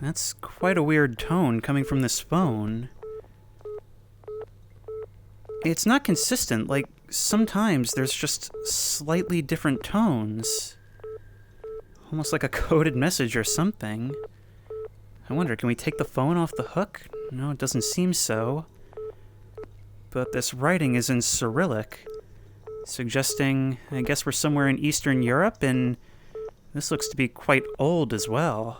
That's quite a weird tone coming from this phone. It's not consistent, like, sometimes there's just slightly different tones. Almost like a coded message or something. I wonder, can we take the phone off the hook? No, it doesn't seem so. But this writing is in Cyrillic, suggesting, I guess we're somewhere in Eastern Europe, and this looks to be quite old as well.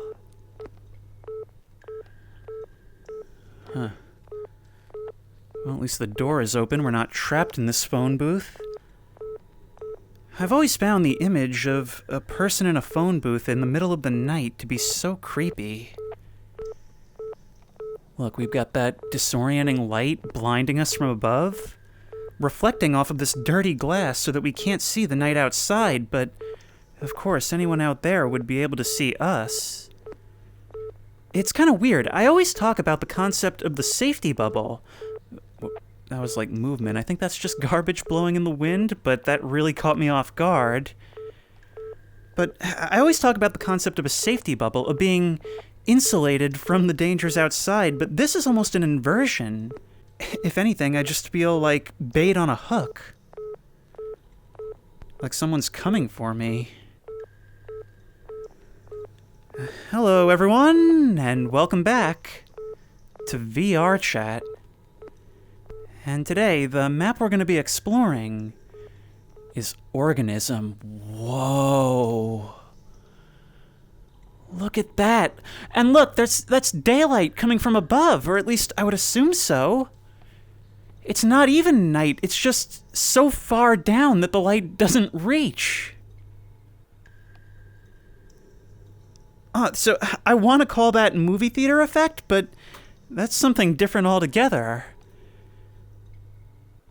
Huh. Well, at least the door is open. We're not trapped in this phone booth. I've always found the image of a person in a phone booth in the middle of the night to be so creepy. Look, we've got that disorienting light blinding us from above, reflecting off of this dirty glass so that we can't see the night outside, but of course anyone out there would be able to see us. It's kind of weird. I always talk about the concept of the safety bubble. That was like movement. I think that's just garbage blowing in the wind, but that really caught me off guard. But I always talk about the concept of a safety bubble, of being insulated from the dangers outside, but this is almost an inversion. If anything, I just feel like bait on a hook. Like someone's coming for me. Hello, everyone, and welcome back to VRChat. And today, the map we're going to be exploring is Organism. Whoa. Look at that. And look, that's daylight coming from above, or at least I would assume so. It's not even night, it's just so far down that the light doesn't reach. So I want to call that movie theater effect, but that's something different altogether.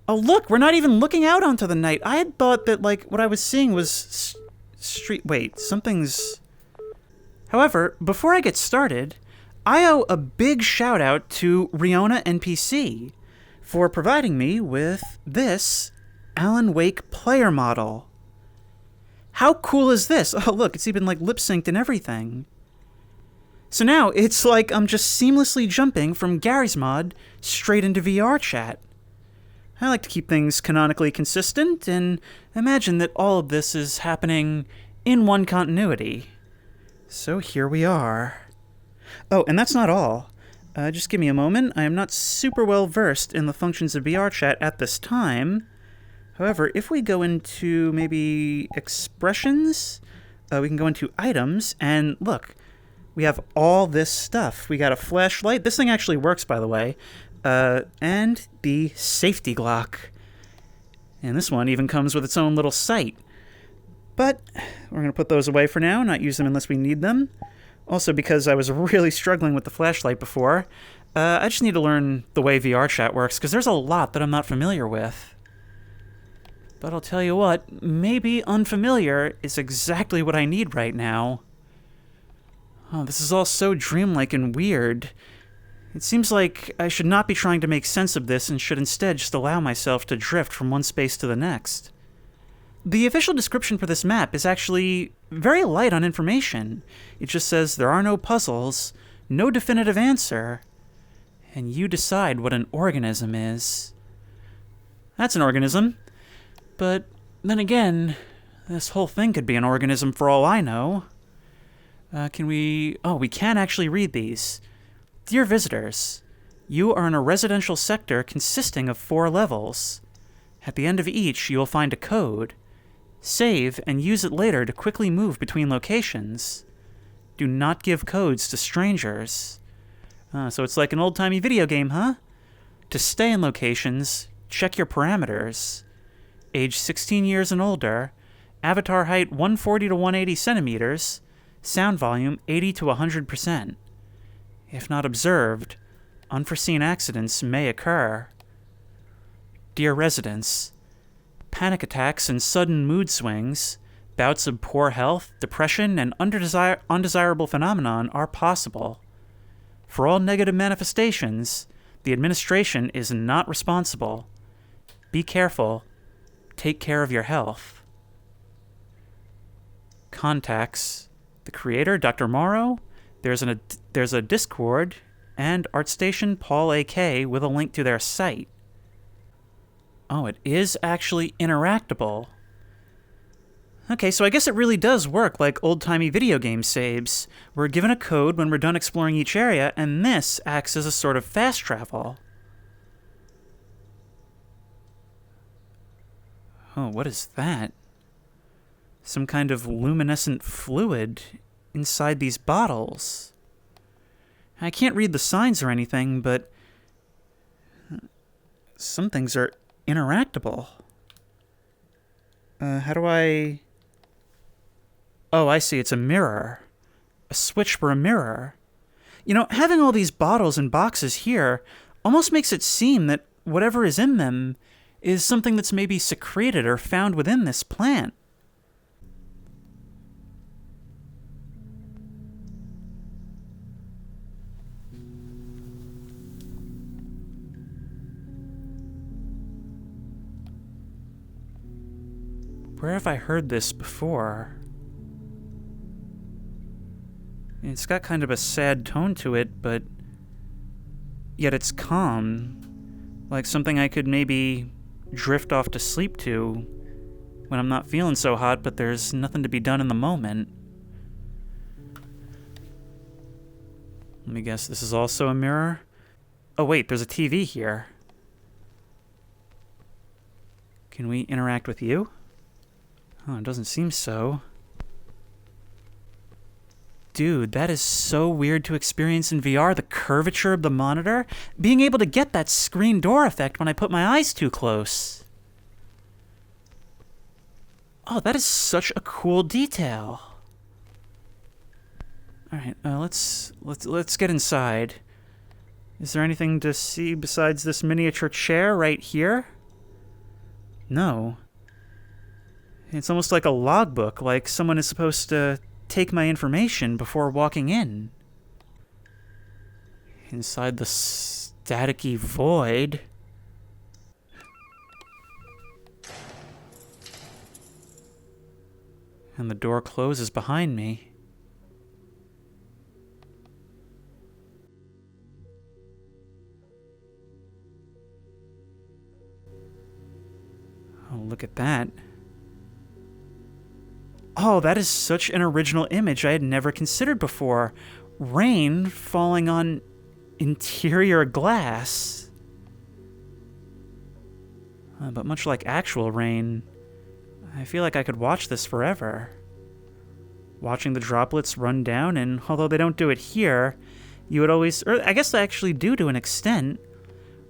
Oh, look, we're not even looking out onto the night. I had thought that, like, what I was seeing was street... Wait, something's... However, before I get started, I owe a big shout out to Riona NPC for providing me with this Alan Wake player model. How cool is this? Oh, look, it's even, like, lip-synced and everything. So now, it's like I'm just seamlessly jumping from Gary's mod straight into VRChat. I like to keep things canonically consistent, and imagine that all of this is happening in one continuity. So here we are. Oh, and that's not all. Just give me a moment. I am not super well versed in the functions of VRChat at this time. However, if we go into maybe expressions, we can go into items, and look, we have all this stuff. We got a flashlight. This thing actually works, by the way. And the safety Glock. And this one even comes with its own little sight. But we're going to put those away for now, not use them unless we need them. Also, because I was really struggling with the flashlight before, I just need to learn the way VRChat works, because there's a lot that I'm not familiar with. But I'll tell you what, maybe unfamiliar is exactly what I need right now. Oh, this is all so dreamlike and weird. It seems like I should not be trying to make sense of this and should instead just allow myself to drift from one space to the next. The official description for this map is actually very light on information. It just says there are no puzzles, no definitive answer, and you decide what an organism is. That's an organism. But then again, this whole thing could be an organism for all I know. Can we... Oh, we can actually read these. Dear visitors, you are in a residential sector consisting of 4 levels. At the end of each, you will find a code. Save and use it later to quickly move between locations. Do not give codes to strangers. So it's like an old-timey video game, huh? To stay in locations, check your parameters. Age 16 years and older, avatar height 140 to 180 centimeters, sound volume 80 to 100%. If not observed, unforeseen accidents may occur. Dear residents, panic attacks and sudden mood swings, bouts of poor health, depression, and undesirable phenomenon are possible. For all negative manifestations, the administration is not responsible. Be careful. Take care of your health. Contacts: the creator, Dr. Morrow, There's a Discord and ArtStation Paul AK with a link to their site. Oh, it is actually interactable. Okay, so I guess it really does work like old-timey video game saves. We're given a code when we're done exploring each area, and this acts as a sort of fast travel. Oh, what is that? Some kind of luminescent fluid inside these bottles. I can't read the signs or anything, but some things are interactable. How do I... Oh, I see. It's a mirror. A switch for a mirror. You know, having all these bottles and boxes here almost makes it seem that whatever is in them is something that's maybe secreted or found within this plant. Where have I heard this before? It's got kind of a sad tone to it, but yet it's calm. Like something I could maybe drift off to sleep to when I'm not feeling so hot, but there's nothing to be done in the moment. Let me guess, this is also a mirror? Oh wait, there's a TV here. Can we interact with you? Oh, it doesn't seem so. Dude, that is so weird to experience in VR, the curvature of the monitor. Being able to get that screen door effect when I put my eyes too close. Oh, that is such a cool detail. All right, let's get inside. Is there anything to see besides this miniature chair right here? No. It's almost like a logbook, like someone is supposed to take my information before walking in. Inside the staticky void. And the door closes behind me. Oh, look at that. Oh, that is such an original image I had never considered before. Rain falling on interior glass. But much like actual rain, I feel like I could watch this forever. Watching the droplets run down, and although they don't do it here, you would always, or I guess they actually do to an extent,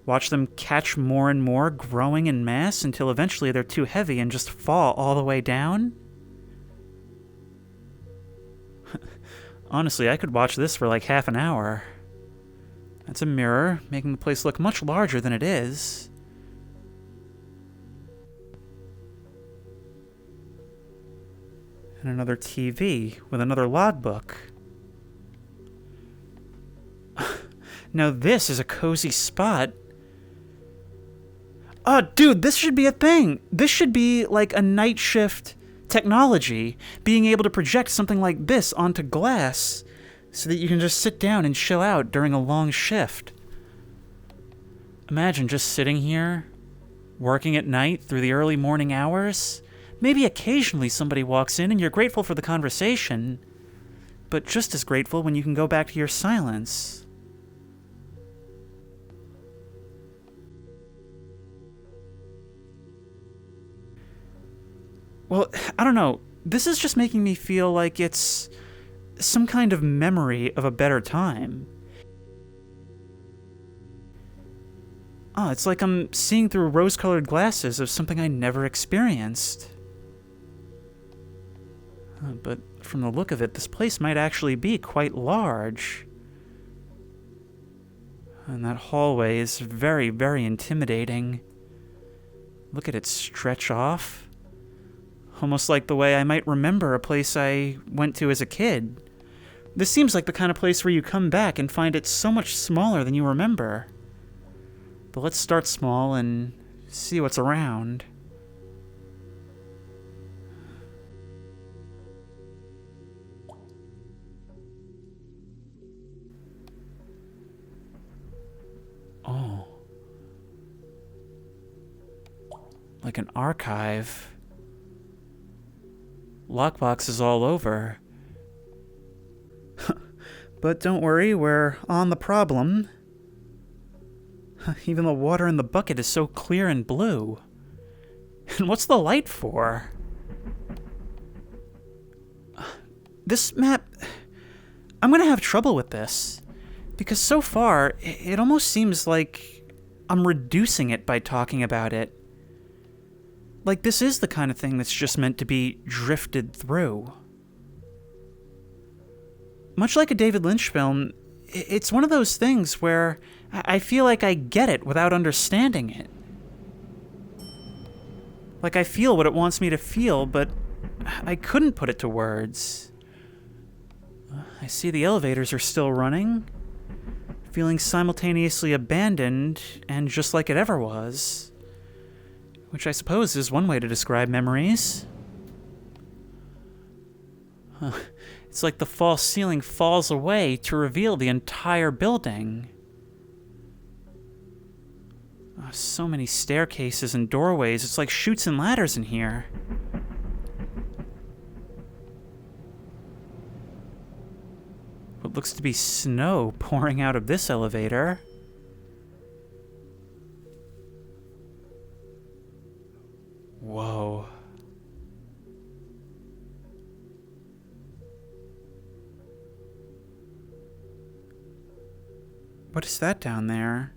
watch them catch more and more, growing in mass until eventually they're too heavy and just fall all the way down. Honestly, I could watch this for like half an hour. That's a mirror, making the place look much larger than it is. And another TV with another logbook. Now this is a cozy spot. Oh, dude, this should be a thing. This should be like a night shift technology, being able to project something like this onto glass so that you can just sit down and chill out during a long shift. Imagine just sitting here, working at night through the early morning hours. Maybe occasionally somebody walks in and you're grateful for the conversation, but just as grateful when you can go back to your silence. Well, I don't know. This is just making me feel like it's some kind of memory of a better time. Oh, it's like I'm seeing through rose-colored glasses of something I never experienced. But from the look of it, this place might actually be quite large. And that hallway is very, very intimidating. Look at it stretch off. Almost like the way I might remember a place I went to as a kid. This seems like the kind of place where you come back and find it so much smaller than you remember. But let's start small and see what's around. Like an archive. Lockboxes all over. But don't worry, we're on the problem. Even the water in the bucket is so clear and blue. And what's the light for? This map... I'm gonna have trouble with this. Because so far, it almost seems like I'm reducing it by talking about it. Like this is the kind of thing that's just meant to be drifted through. Much like a David Lynch film, it's one of those things where I feel like I get it without understanding it. Like I feel what it wants me to feel, but I couldn't put it to words. I see the elevators are still running, feeling simultaneously abandoned and just like it ever was. Which I suppose is one way to describe memories. It's like the false ceiling falls away to reveal the entire building. Oh, so many staircases and doorways. It's like chutes and ladders in here. What looks to be snow pouring out of this elevator. Whoa. What is that down there?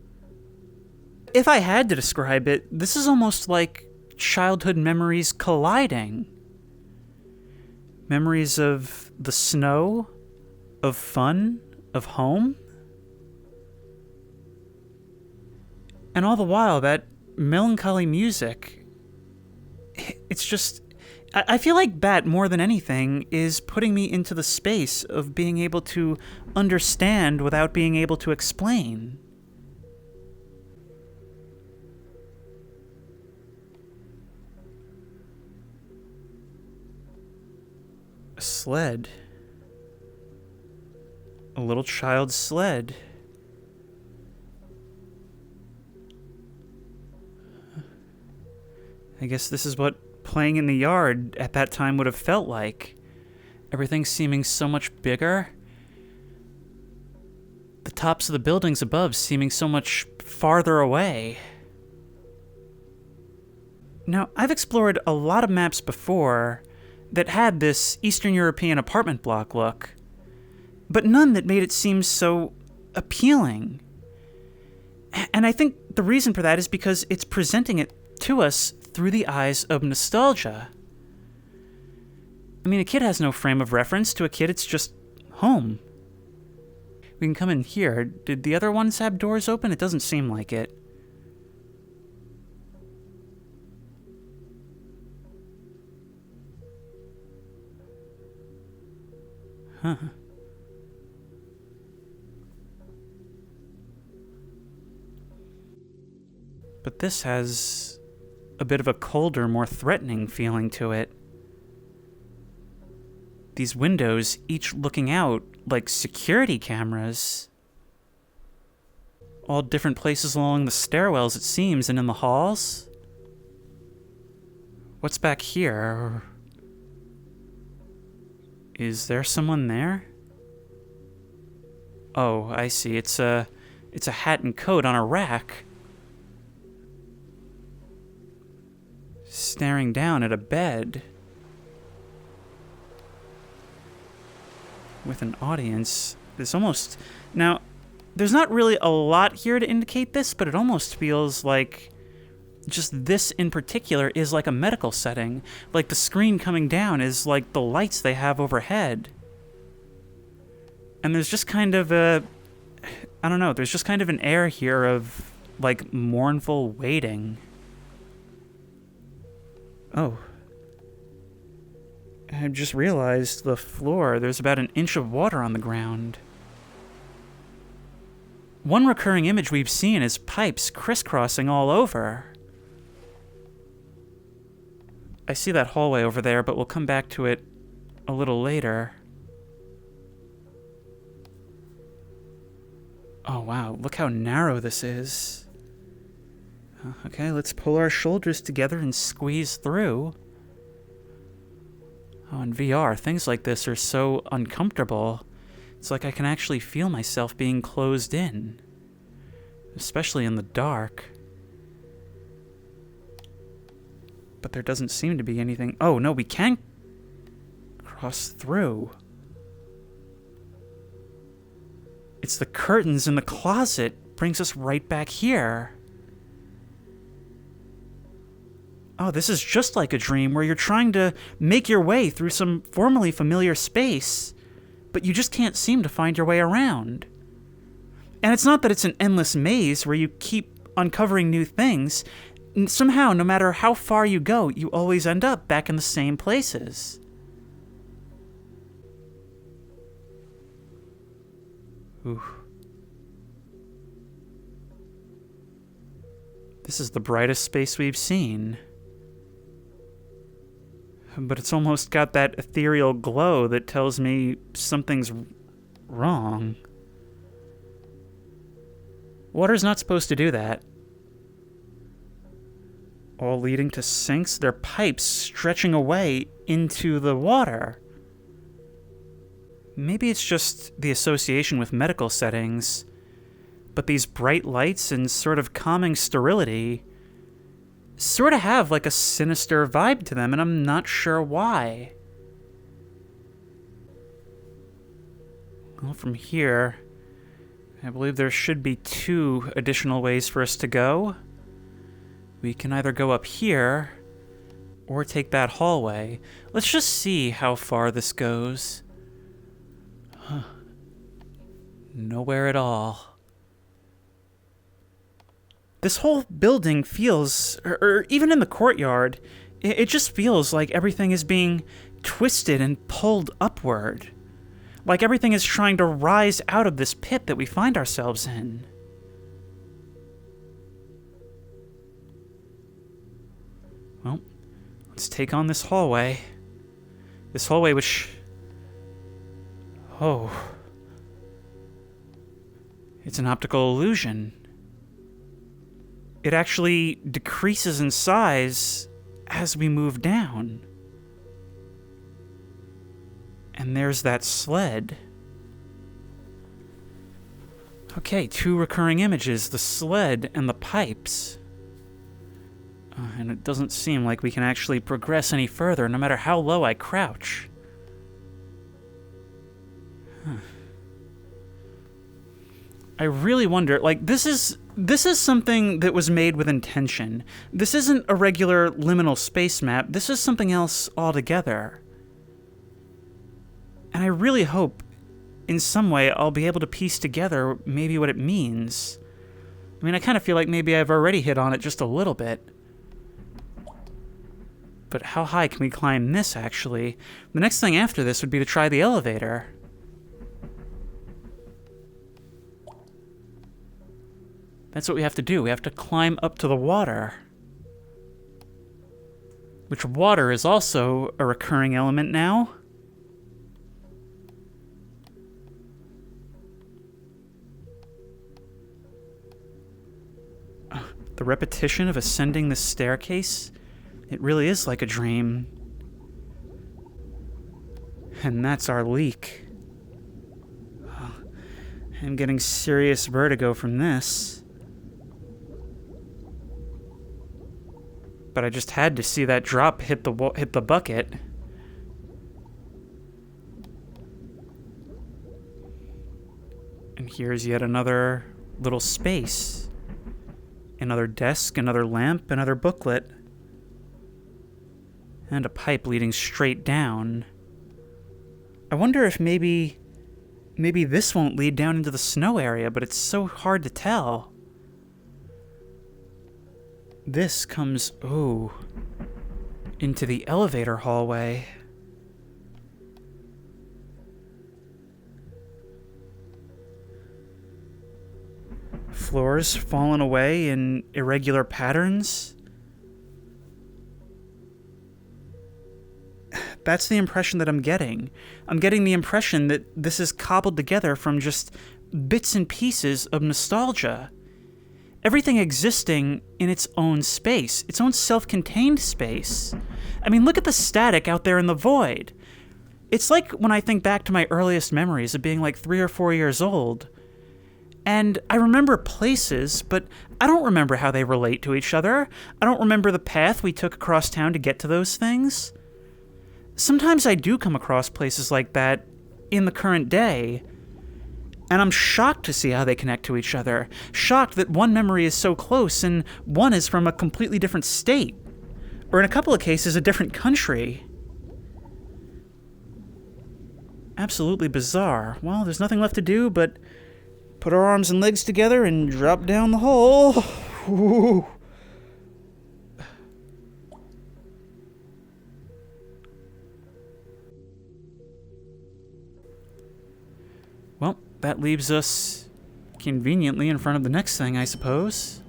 If I had to describe it, this is almost like childhood memories colliding. Memories of the snow, of fun, of home. And all the while, that melancholy music, it's just... I feel like that, more than anything, is putting me into the space of being able to understand without being able to explain. A sled. A little child's sled. I guess this is what playing in the yard at that time would have felt like. Everything seeming so much bigger. The tops of the buildings above seeming so much farther away. Now, I've explored a lot of maps before that had this Eastern European apartment block look, but none that made it seem so appealing. And I think the reason for that is because it's presenting it to us through the eyes of nostalgia. I mean, a kid has no frame of reference. To a kid, it's just home. We can come in here. Did the other ones have doors open? It doesn't seem like it. Huh. But this has a bit of a colder, more threatening feeling to it. These windows, each looking out like security cameras. All different places along the stairwells, it seems, and in the halls. What's back here? Is there someone there? Oh, I see. It's a hat and coat on a rack. Staring down at a bed. With an audience. There's almost... Now, there's not really a lot here to indicate this, but it almost feels like just this in particular is like a medical setting. Like the screen coming down is like the lights they have overhead. And there's just kind of a... I don't know, there's just kind of an air here of like mournful waiting. Oh. I just realized the floor, there's about an inch of water on the ground. One recurring image we've seen is pipes crisscrossing all over. I see that hallway over there, but we'll come back to it a little later. Oh wow, look how narrow this is. Okay, let's pull our shoulders together and squeeze through. Oh, in VR, things like this are so uncomfortable. It's like I can actually feel myself being closed in. Especially in the dark. But there doesn't seem to be anything... Oh, no, we can cross through. It's the curtains in the closet. Brings us right back here. Oh, this is just like a dream where you're trying to make your way through some formerly familiar space, but you just can't seem to find your way around. And it's not that it's an endless maze where you keep uncovering new things. Somehow, no matter how far you go, you always end up back in the same places. Ooh. This is the brightest space we've seen. But it's almost got that ethereal glow that tells me something's wrong. Water's not supposed to do that. All leading to sinks. They're pipes stretching away into the water. Maybe it's just the association with medical settings, but these bright lights and sort of calming sterility sort of have like a sinister vibe to them, and I'm not sure why. Well, from here, I believe there should be 2 additional ways for us to go. We can either go up here or take that hallway. Let's just see how far this goes. Huh. Nowhere at all. This whole building feels, or even in the courtyard, it just feels like everything is being twisted and pulled upward. Like everything is trying to rise out of this pit that we find ourselves in. Well, let's take on this hallway. This hallway which... Oh. It's an optical illusion. It actually decreases in size as we move down. And there's that sled. Okay, 2 recurring images, the sled and the pipes. And it doesn't seem like we can actually progress any further, no matter how low I crouch. Huh. I really wonder, like, this is something that was made with intention. This isn't a regular liminal space map. This is something else altogether. And I really hope, in some way, I'll be able to piece together maybe what it means. I mean, I kind of feel like maybe I've already hit on it just a little bit. But how high can we climb this, actually? The next thing after this would be to try the elevator. That's what we have to do. We have to climb up to the water. Which water is also a recurring element now. The repetition of ascending this staircase, it really is like a dream. And that's our leak. I'm getting serious vertigo from this. But I just had to see that drop hit the bucket. And here's yet another little space. Another desk, another lamp, another booklet. And a pipe leading straight down. I wonder if maybe this won't lead down into the snow area, but it's so hard to tell. This comes, into the elevator hallway. Floors fallen away in irregular patterns. That's the impression that I'm getting. I'm getting the impression that this is cobbled together from just bits and pieces of nostalgia. everything existing in its own space, its own self-contained space. I mean, look at the static out there in the void. It's like when I think back to my earliest memories of being like 3 or 4 years old, and I remember places, but I don't remember how they relate to each other. I don't remember the path we took across town to get to those things. Sometimes I do come across places like that in the current day, and I'm shocked to see how they connect to each other. Shocked that one memory is so close and one is from a completely different state, or in a couple of cases, a different country. Absolutely bizarre. Well, there's nothing left to do but put our arms and legs together and drop down the hole. Ooh. Well, that leaves us conveniently in front of the next thing, I suppose.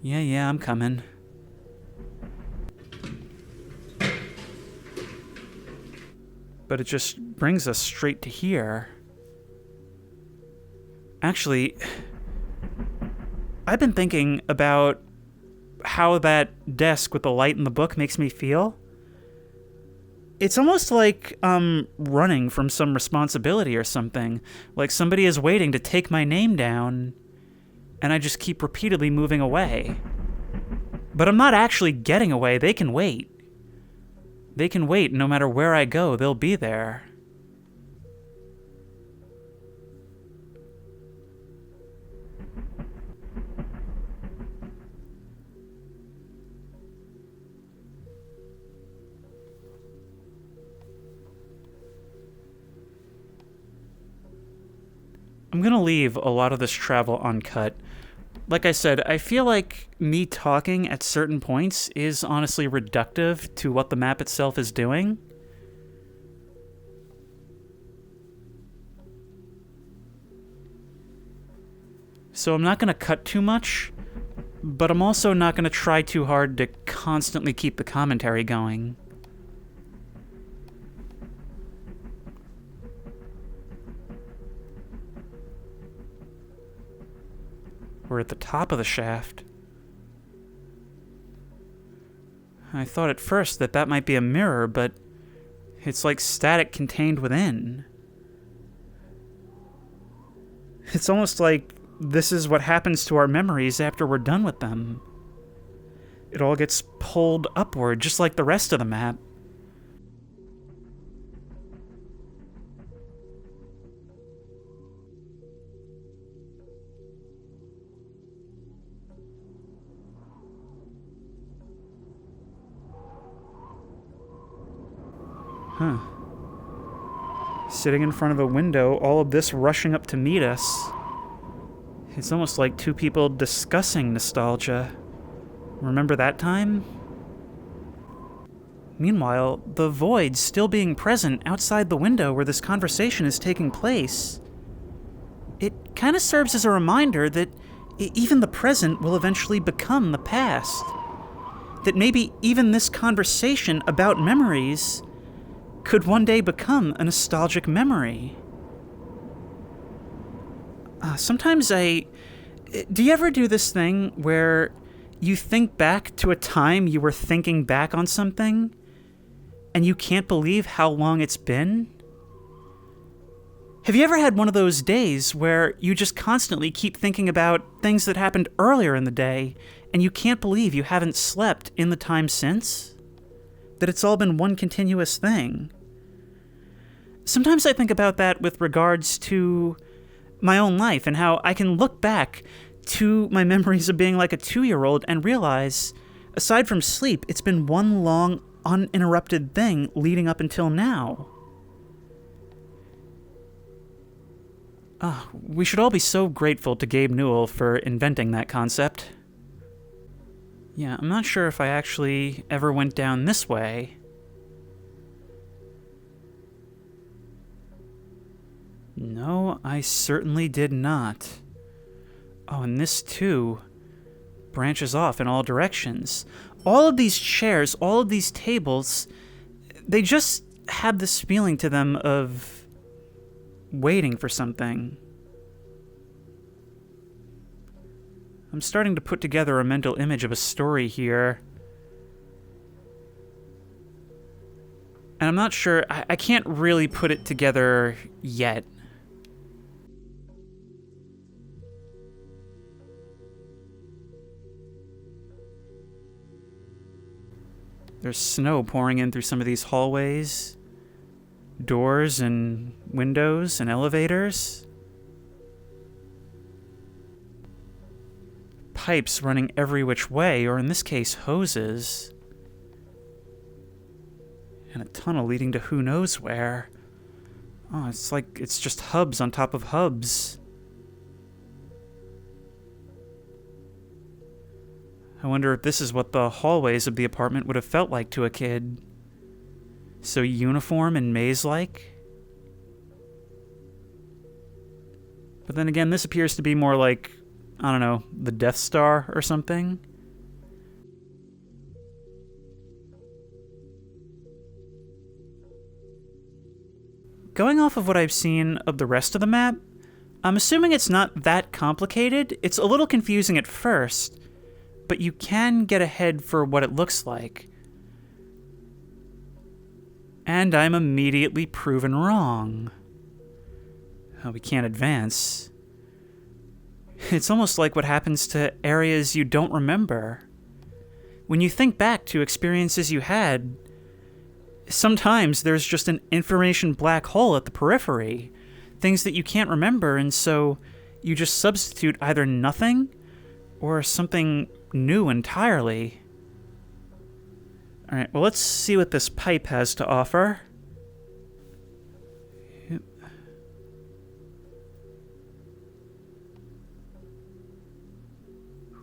Yeah, I'm coming. But it just brings us straight to here. Actually, I've been thinking about how that desk with the light and the book makes me feel. It's almost like I'm running from some responsibility or something. Like somebody is waiting to take my name down, and I just keep repeatedly moving away. But I'm not actually getting away. They can wait. They can wait. No matter where I go, they'll be there. I'm gonna leave a lot of this travel uncut. Like I said, I feel like me talking at certain points is honestly reductive to what the map itself is doing. So I'm not gonna cut too much, but I'm also not gonna try too hard to constantly keep the commentary going. We're at the top of the shaft. I thought at first that that might be a mirror, but it's like static contained within. It's almost like this is what happens to our memories after we're done with them. It all gets pulled upward, just like the rest of the map. Huh. Sitting in front of a window, all of this rushing up to meet us. It's almost like two people discussing nostalgia. Remember that time? Meanwhile, the void still being present outside the window where this conversation is taking place. It kind of serves as a reminder that even the present will eventually become the past. That maybe even this conversation about memories could one day become a nostalgic memory. Sometimes do you ever do this thing where you think back to a time you were thinking back on something, and you can't believe how long it's been? Have you ever had one of those days where you just constantly keep thinking about things that happened earlier in the day, and you can't believe you haven't slept in the time since? That it's all been one continuous thing? Sometimes I think about that with regards to my own life and how I can look back to my memories of being like a 2-year-old and realize, aside from sleep, it's been one long, uninterrupted thing leading up until now. We should all be so grateful to Gabe Newell for inventing that concept. Yeah, I'm not sure if I actually ever went down this way. No, I certainly did not. Oh, and this too branches off in all directions. All of these chairs, all of these tables, they just have this feeling to them of waiting for something. I'm starting to put together a mental image of a story here. And I'm not sure, I can't really put it together yet. There's snow pouring in through some of these hallways, doors and windows and elevators. Pipes running every which way, or in this case, hoses. And a tunnel leading to who knows where. Oh, it's like it's just hubs on top of hubs. I wonder if this is what the hallways of the apartment would have felt like to a kid. So uniform and maze-like. But then again, this appears to be more like, I don't know, the Death Star or something. Going off of what I've seen of the rest of the map, I'm assuming it's not that complicated. It's a little confusing at first, but you can get ahead for what it looks like. And I'm immediately proven wrong. Oh, we can't advance. It's almost like what happens to areas you don't remember. When you think back to experiences you had, sometimes there's just an information black hole at the periphery, things that you can't remember, and so you just substitute either nothing or something new entirely. Alright, well, let's see what this pipe has to offer. Yep.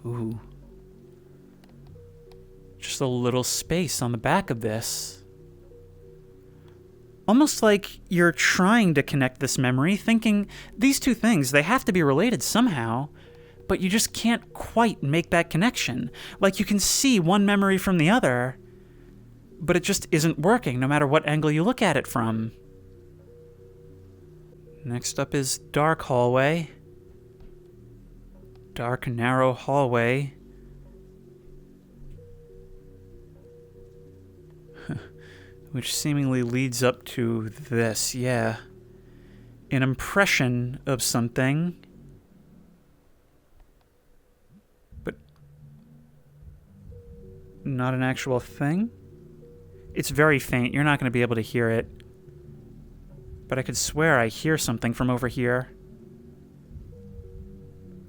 Ooh. Just a little space on the back of this. Almost like you're trying to connect this memory, thinking these two things, they have to be related somehow, but you just can't quite make that connection. Like you can see one memory from the other, but it just isn't working no matter what angle you look at it from. Next up is dark hallway. Dark, narrow hallway. Which seemingly leads up to this, yeah. An impression of something. But not an actual thing? It's very faint. You're not going to be able to hear it. But I could swear I hear something from over here.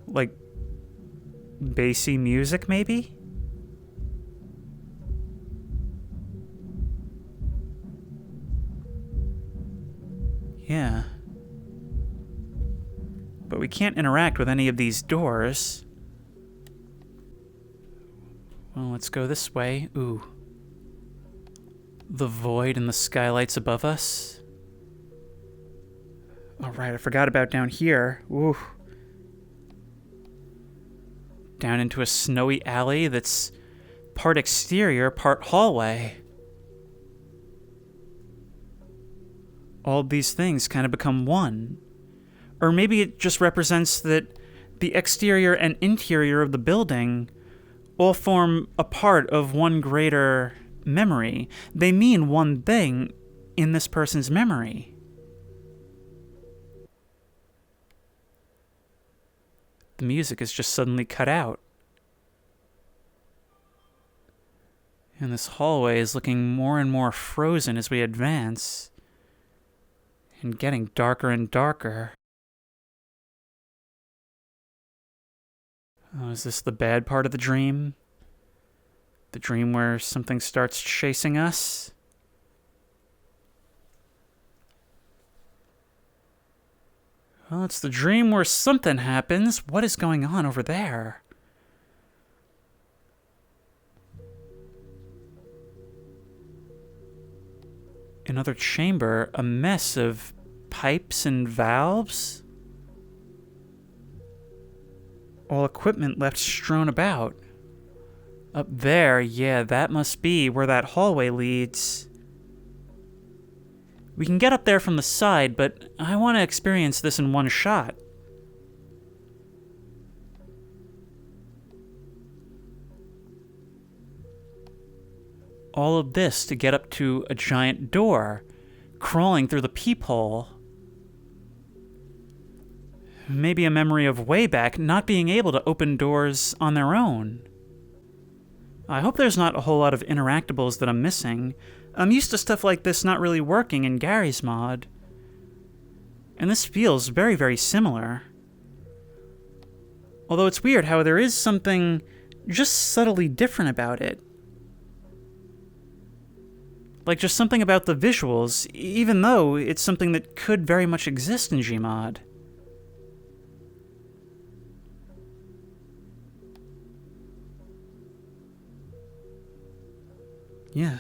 Like bassy music, maybe? Yeah. But we can't interact with any of these doors. Well, let's go this way. Ooh. The void and the skylights above us. Oh, right, I forgot about down here. Ooh. Down into a snowy alley that's part exterior, part hallway. All these things kind of become one. Or maybe it just represents that the exterior and interior of the building all form a part of one greater memory. They mean one thing in this person's memory. The music is just suddenly cut out. And this hallway is looking more and more frozen as we advance. And getting darker and darker. Oh, is this the bad part of the dream? The dream where something starts chasing us? Well, it's the dream where something happens. What is going on over there? Another chamber, a mess of pipes and valves. All equipment left strewn about. Up there, yeah, that must be where that hallway leads. We can get up there from the side, but I want to experience this in one shot. all of this to get up to a giant door, crawling through the peephole. Maybe a memory of way back not being able to open doors on their own. I hope there's not a whole lot of interactables that I'm missing. I'm used to stuff like this not really working in Gary's mod. And this feels very, very similar. Although it's weird how there is something just subtly different about it. Like just something about the visuals, even though it's something that could very much exist in Gmod. Yeah.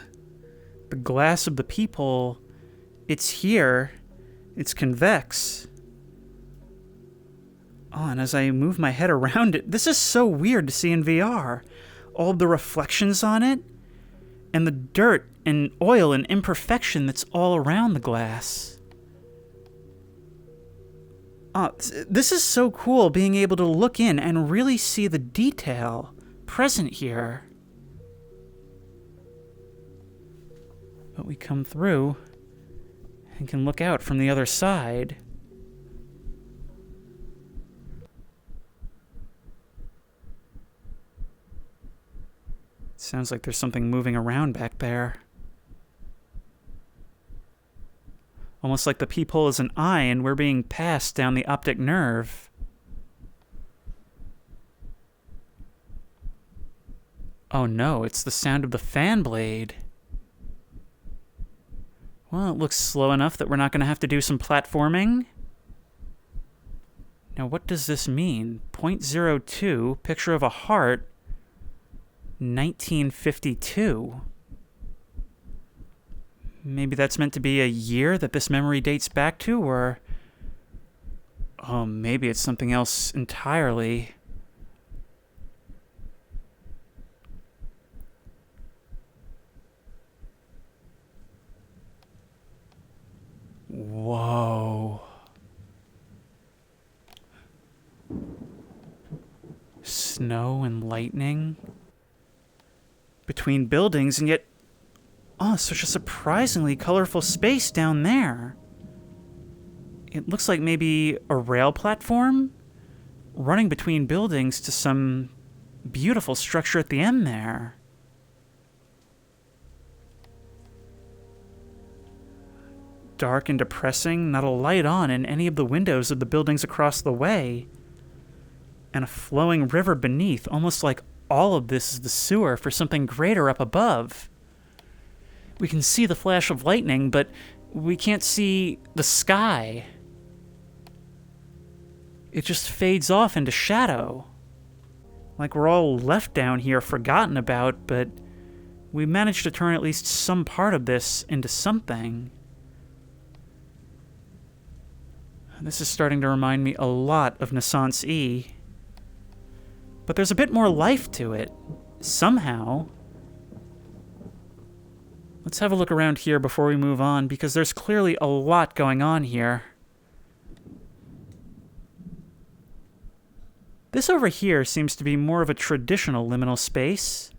The glass of the peephole, it's here. It's convex. Oh, and as I move my head around it, this is so weird to see in VR. All the reflections on it, and the dirt and oil and imperfection that's all around the glass. Oh, this is so cool, being able to look in and really see the detail present here. But we come through and can look out from the other side. Sounds like there's something moving around back there. Almost like the peephole is an eye and we're being passed down the optic nerve. Oh no, it's the sound of the fan blade. Well, it looks slow enough that we're not going to have to do some platforming. Now, what does this mean? 0.02, picture of a heart, 1952. Maybe that's meant to be a year that this memory dates back to, or... oh, maybe it's something else entirely. Whoa. Snow and lightning between buildings, and yet, oh, such a surprisingly colorful space down there. It looks like maybe a rail platform running between buildings to some beautiful structure at the end there. Dark and depressing, not a light on in any of the windows of the buildings across the way. And a flowing river beneath, almost like all of this is the sewer for something greater up above. We can see the flash of lightning, but we can't see the sky. It just fades off into shadow. Like we're all left down here, forgotten about, but we managed to turn at least some part of this into something. This is starting to remind me a lot of Naissance E. But there's a bit more life to it, somehow. Let's have a look around here before we move on, because there's clearly a lot going on here. This over here seems to be more of a traditional liminal space.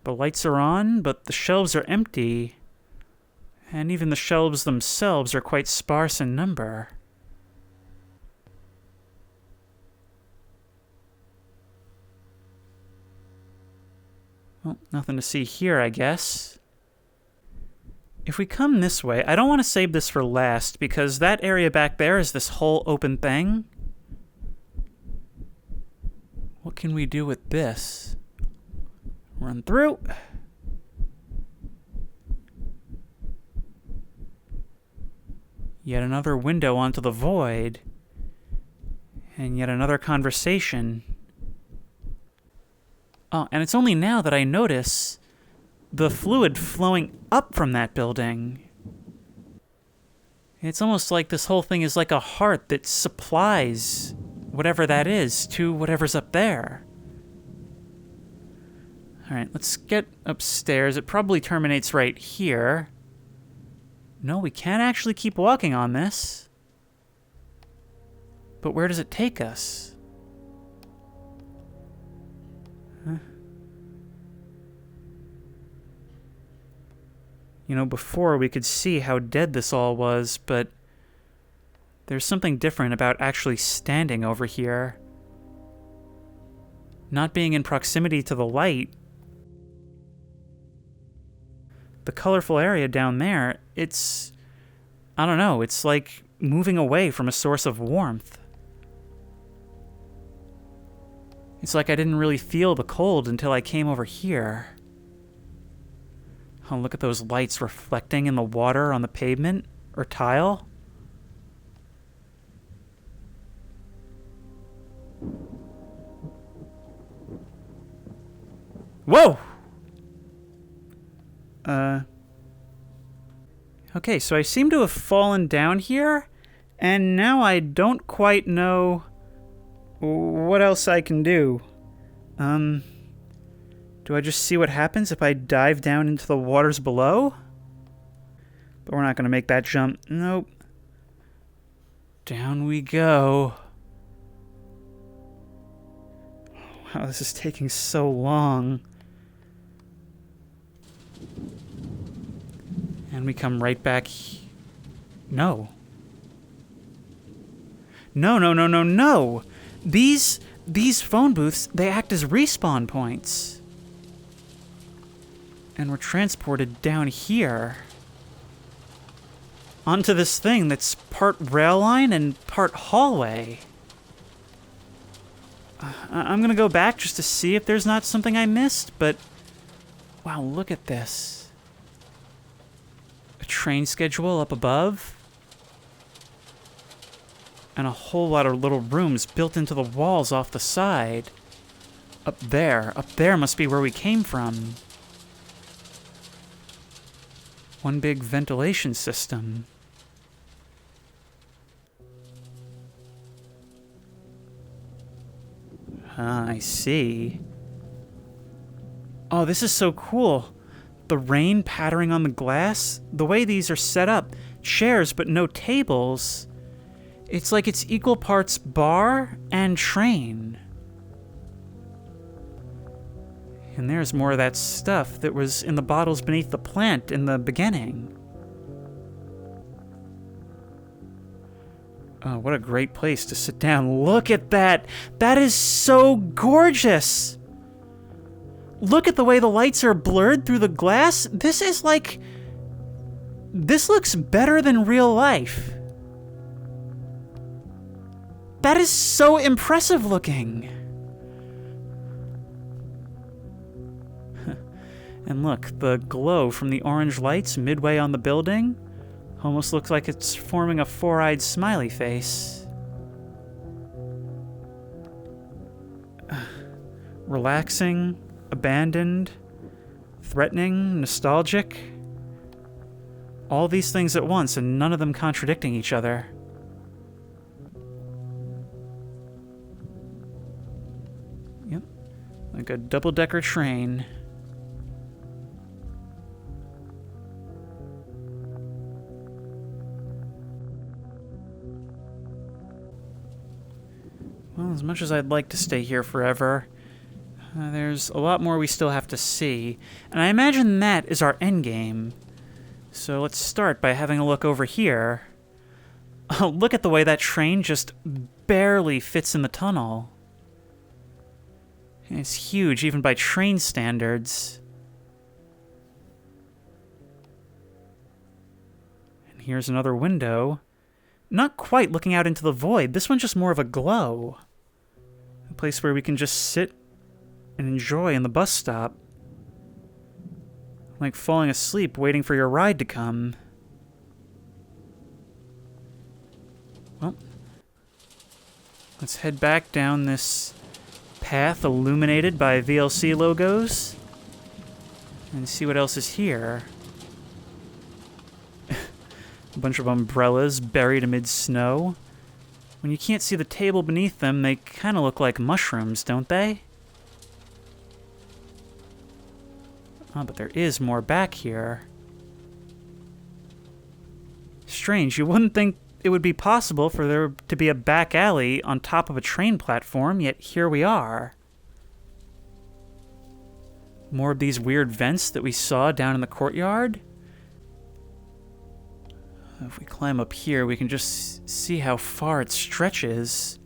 The lights are on, but the shelves are empty. And even the shelves themselves are quite sparse in number. Well, nothing to see here, I guess. If we come this way, I don't want to save this for last, because that area back there is this whole open thing. What can we do with this? Run through. Yet another window onto the void. And yet another conversation. Oh, and it's only now that I notice the fluid flowing up from that building. It's almost like this whole thing is like a heart that supplies whatever that is to whatever's up there. Alright, let's get upstairs. It probably terminates right here. No, we can't actually keep walking on this. But where does it take us? Huh? You know, before we could see how dead this all was, but there's something different about actually standing over here. Not being in proximity to the light. The colorful area down there, I don't know, it's like moving away from a source of warmth. It's like I didn't really feel the cold until I came over here. Oh, look at those lights reflecting in the water on the pavement or tile. Whoa! Okay, so I seem to have fallen down here, and now I don't quite know what else I can do. Do I just see what happens if I dive down into the waters below? But we're not going to make that jump. Nope. Down we go. Wow, this is taking so long. And we come right back. No. No. These phone booths, they act as respawn points. And we're transported down here. Onto this thing that's part rail line and part hallway. I'm gonna go back just to see if there's not something I missed, but wow, look at this. A train schedule up above. And a whole lot of little rooms built into the walls off the side. Up there must be where we came from. One big ventilation system. I see. Oh, this is so cool. The rain pattering on the glass, the way these are set up, chairs but no tables. It's like it's equal parts bar and train. And there's more of that stuff that was in the bottles beneath the plant in the beginning. Oh, what a great place to sit down. Look at that! That is so gorgeous! Look at the way the lights are blurred through the glass. This looks better than real life. That is so impressive looking. And look, the glow from the orange lights midway on the building almost looks like it's forming a four-eyed smiley face. Relaxing, abandoned, threatening, nostalgic. All these things at once, and none of them contradicting each other. Yep, like a double-decker train. Well, as much as I'd like to stay here forever, there's a lot more we still have to see, and I imagine that is our endgame. So let's start by having a look over here. Oh, look at the way that train just barely fits in the tunnel. It's huge, even by train standards. And here's another window. Not quite looking out into the void. This one's just more of a glow. A place where we can just sit and enjoy in the bus stop. Like falling asleep waiting for your ride to come. Well, let's head back down this path illuminated by VLC logos and see what else is here. A bunch of umbrellas buried amid snow. When you can't see the table beneath them, they kind of look like mushrooms, don't they? Oh, but there is more back here. Strange, you wouldn't think it would be possible for there to be a back alley on top of a train platform, yet here we are. More of these weird vents that we saw down in the courtyard. If we climb up here, we can just see how far it stretches.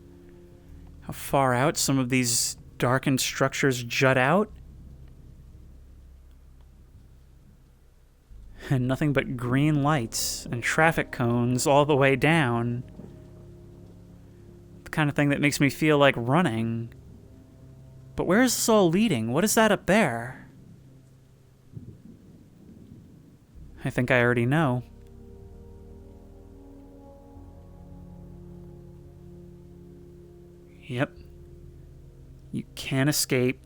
How far out some of these darkened structures jut out. And nothing but green lights and traffic cones all the way down. The kind of thing that makes me feel like running. But where is this all leading? What is that up there? I think I already know. Yep. You can't escape.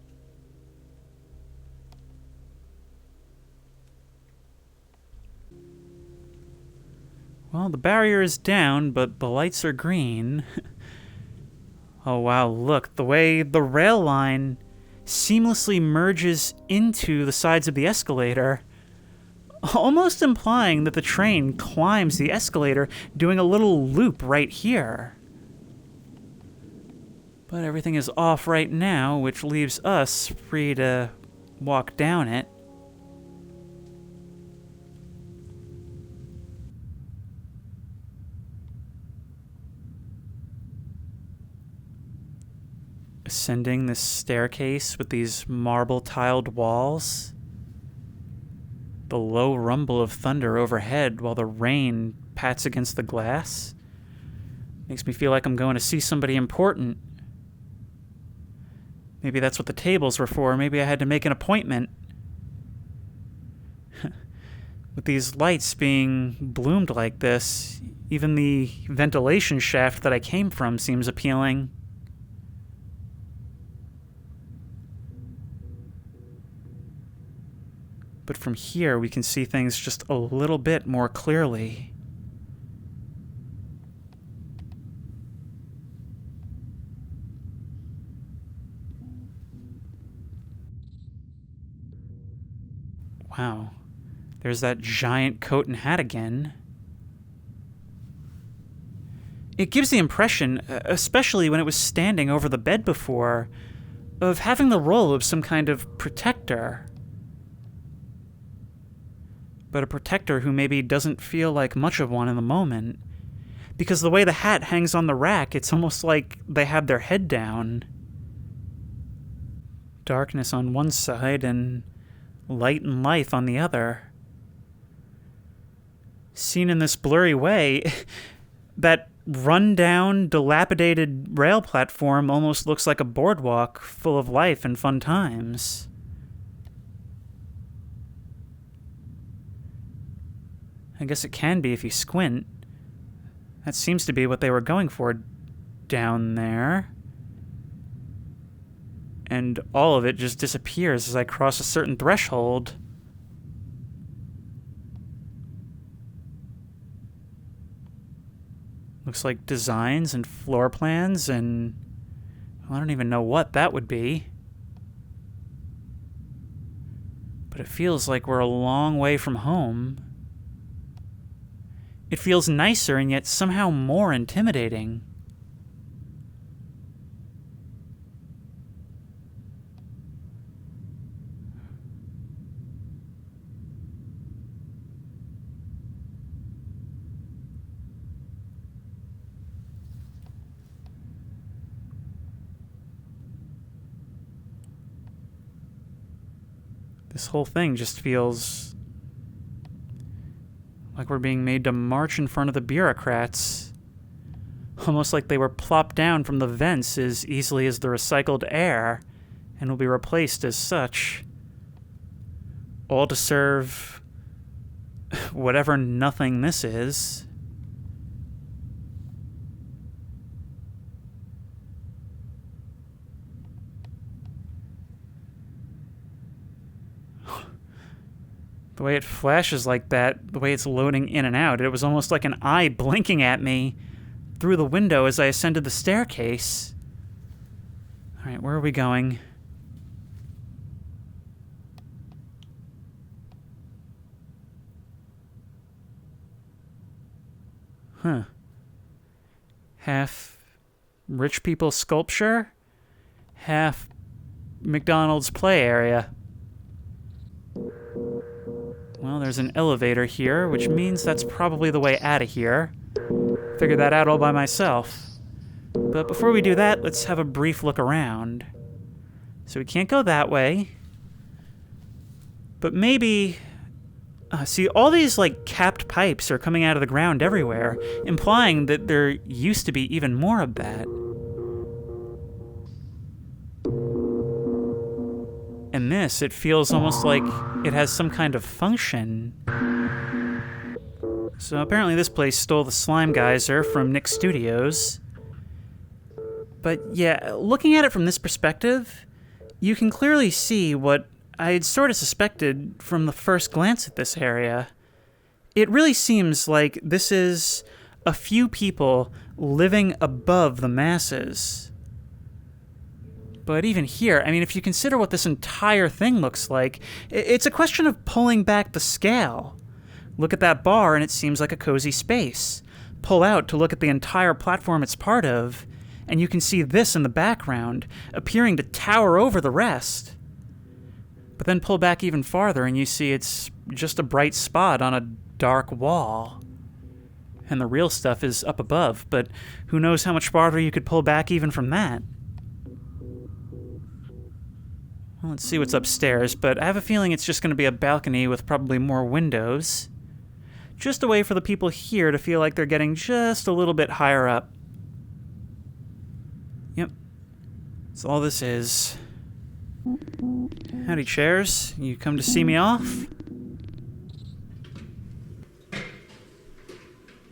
Well, the barrier is down, but the lights are green. Oh wow, look, the way the rail line seamlessly merges into the sides of the escalator, almost implying that the train climbs the escalator, doing a little loop right here. But everything is off right now, which leaves us free to walk down it. Ascending this staircase with these marble-tiled walls. The low rumble of thunder overhead while the rain pats against the glass. Makes me feel like I'm going to see somebody important. Maybe that's what the tables were for. Maybe I had to make an appointment. With these lights being bloomed like this, even the ventilation shaft that I came from seems appealing. But from here, we can see things just a little bit more clearly. Wow. There's that giant coat and hat again. It gives the impression, especially when it was standing over the bed before, of having the role of some kind of protector. But a protector who maybe doesn't feel like much of one in the moment. Because the way the hat hangs on the rack, it's almost like they have their head down. Darkness on one side and light and life on the other. Seen in this blurry way, that run-down, dilapidated rail platform almost looks like a boardwalk full of life and fun times. I guess it can be if you squint. That seems to be what they were going for down there. And all of it just disappears as I cross a certain threshold. Looks like designs and floor plans and I don't even know what that would be. But it feels like we're a long way from home. It feels nicer and yet somehow more intimidating. This whole thing just feels like we're being made to march in front of the bureaucrats. Almost like they were plopped down from the vents as easily as the recycled air and will be replaced as such. All to serve whatever nothing this is. The way it flashes like that, the way it's loading in and out, it was almost like an eye blinking at me through the window as I ascended the staircase. All right, where are we going? Huh. Half rich people sculpture, half McDonald's play area. Well, there's an elevator here, which means that's probably the way out of here. Figured that out all by myself. But before we do that, let's have a brief look around. So we can't go that way. But maybe... see, all these, like, capped pipes are coming out of the ground everywhere, implying that there used to be even more of that. And this, it feels almost like it has some kind of function. So apparently this place stole the slime geyser from Nick's Studios. But yeah, looking at it from this perspective, you can clearly see what I'd sort of suspected from the first glance at this area. It really seems like this is a few people living above the masses. But even here, I mean, if you consider what this entire thing looks like, it's a question of pulling back the scale. Look at that bar and it seems like a cozy space. Pull out to look at the entire platform it's part of, and you can see this in the background, appearing to tower over the rest. But then pull back even farther and you see it's just a bright spot on a dark wall. And the real stuff is up above, but who knows how much farther you could pull back even from that. Well, let's see what's upstairs, but I have a feeling it's just going to be a balcony with probably more windows. Just a way for the people here to feel like they're getting just a little bit higher up. Yep. That's all this is. Howdy, chairs. You come to see me off?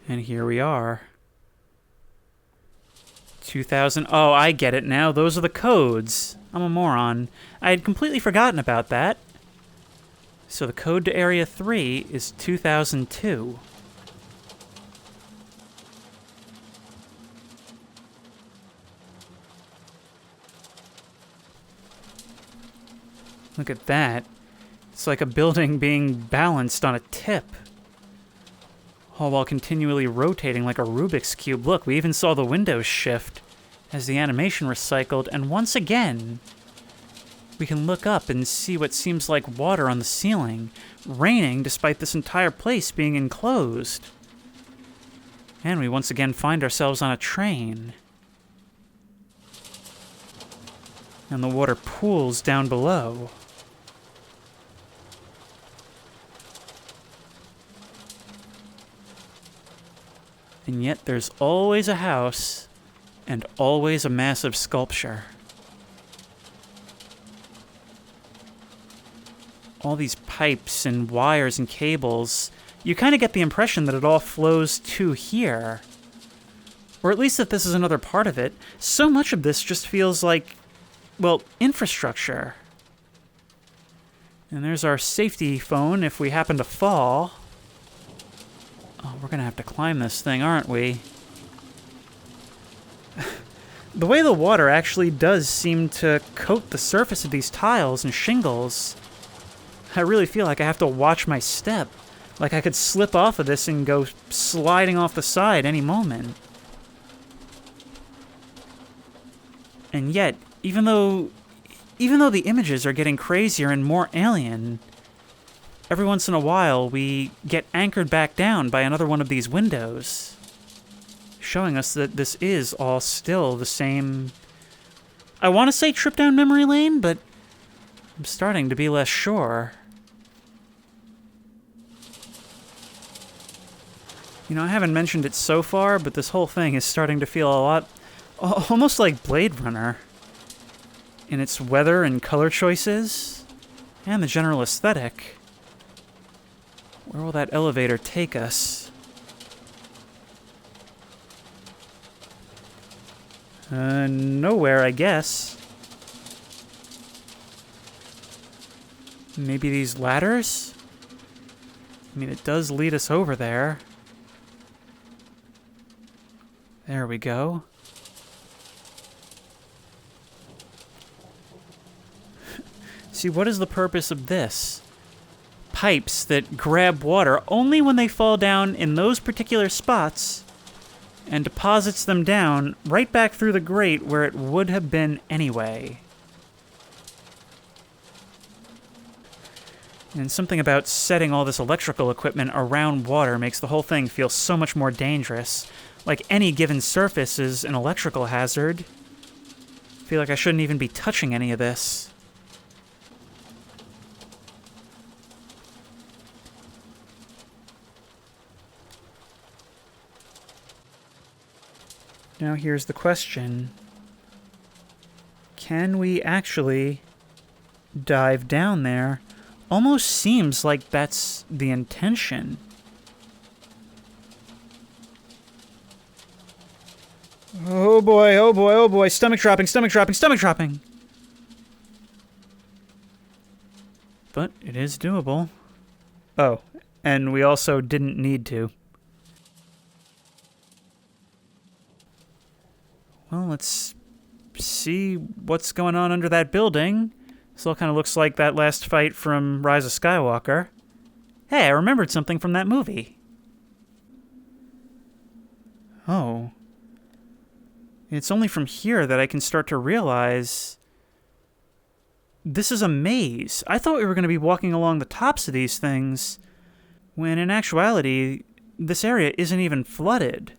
And here we are. 2000... Oh, I get it now. Those are the codes. I'm a moron. I had completely forgotten about that. So the code to Area 3 is 2002. Look at that. It's like a building being balanced on a tip. All while continually rotating like a Rubik's Cube. Look, we even saw the windows shift as the animation recycled, and once again, we can look up and see what seems like water on the ceiling, raining despite this entire place being enclosed. And we once again find ourselves on a train. And the water pools down below. And yet there's always a house and always a massive sculpture. All these pipes and wires and cables, you kind of get the impression that it all flows to here. Or at least that this is another part of it. So much of this just feels like, well, infrastructure. And there's our safety phone if we happen to fall. Oh, we're gonna have to climb this thing, aren't we? The way the water actually does seem to coat the surface of these tiles and shingles, I really feel like I have to watch my step. Like I could slip off of this and go sliding off the side any moment. And yet, even though the images are getting crazier and more alien, every once in a while we get anchored back down by another one of these windows, showing us that this is all still the same... I want to say trip down memory lane, but I'm starting to be less sure. You know, I haven't mentioned it so far, but this whole thing is starting to feel a lot... almost like Blade Runner. In its weather and color choices, and the general aesthetic. Where will that elevator take us? Nowhere, I guess. Maybe these ladders? I mean, it does lead us over there. There we go. See, what is the purpose of this? Pipes that grab water only when they fall down in those particular spots and deposits them down right back through the grate where it would have been anyway. And something about setting all this electrical equipment around water makes the whole thing feel so much more dangerous. Like any given surface is an electrical hazard. I feel like I shouldn't even be touching any of this. Now here's the question. Can we actually dive down there? Almost seems like that's the intention. Oh boy, oh boy, oh boy. Stomach dropping, stomach dropping, stomach dropping. But it is doable. Oh, and we also didn't need to. Well, let's see what's going on under that building. This all kind of looks like that last fight from Rise of Skywalker. Hey, I remembered something from that movie. Oh. It's only from here that I can start to realize this is a maze. I thought we were going to be walking along the tops of these things, when in actuality, this area isn't even flooded.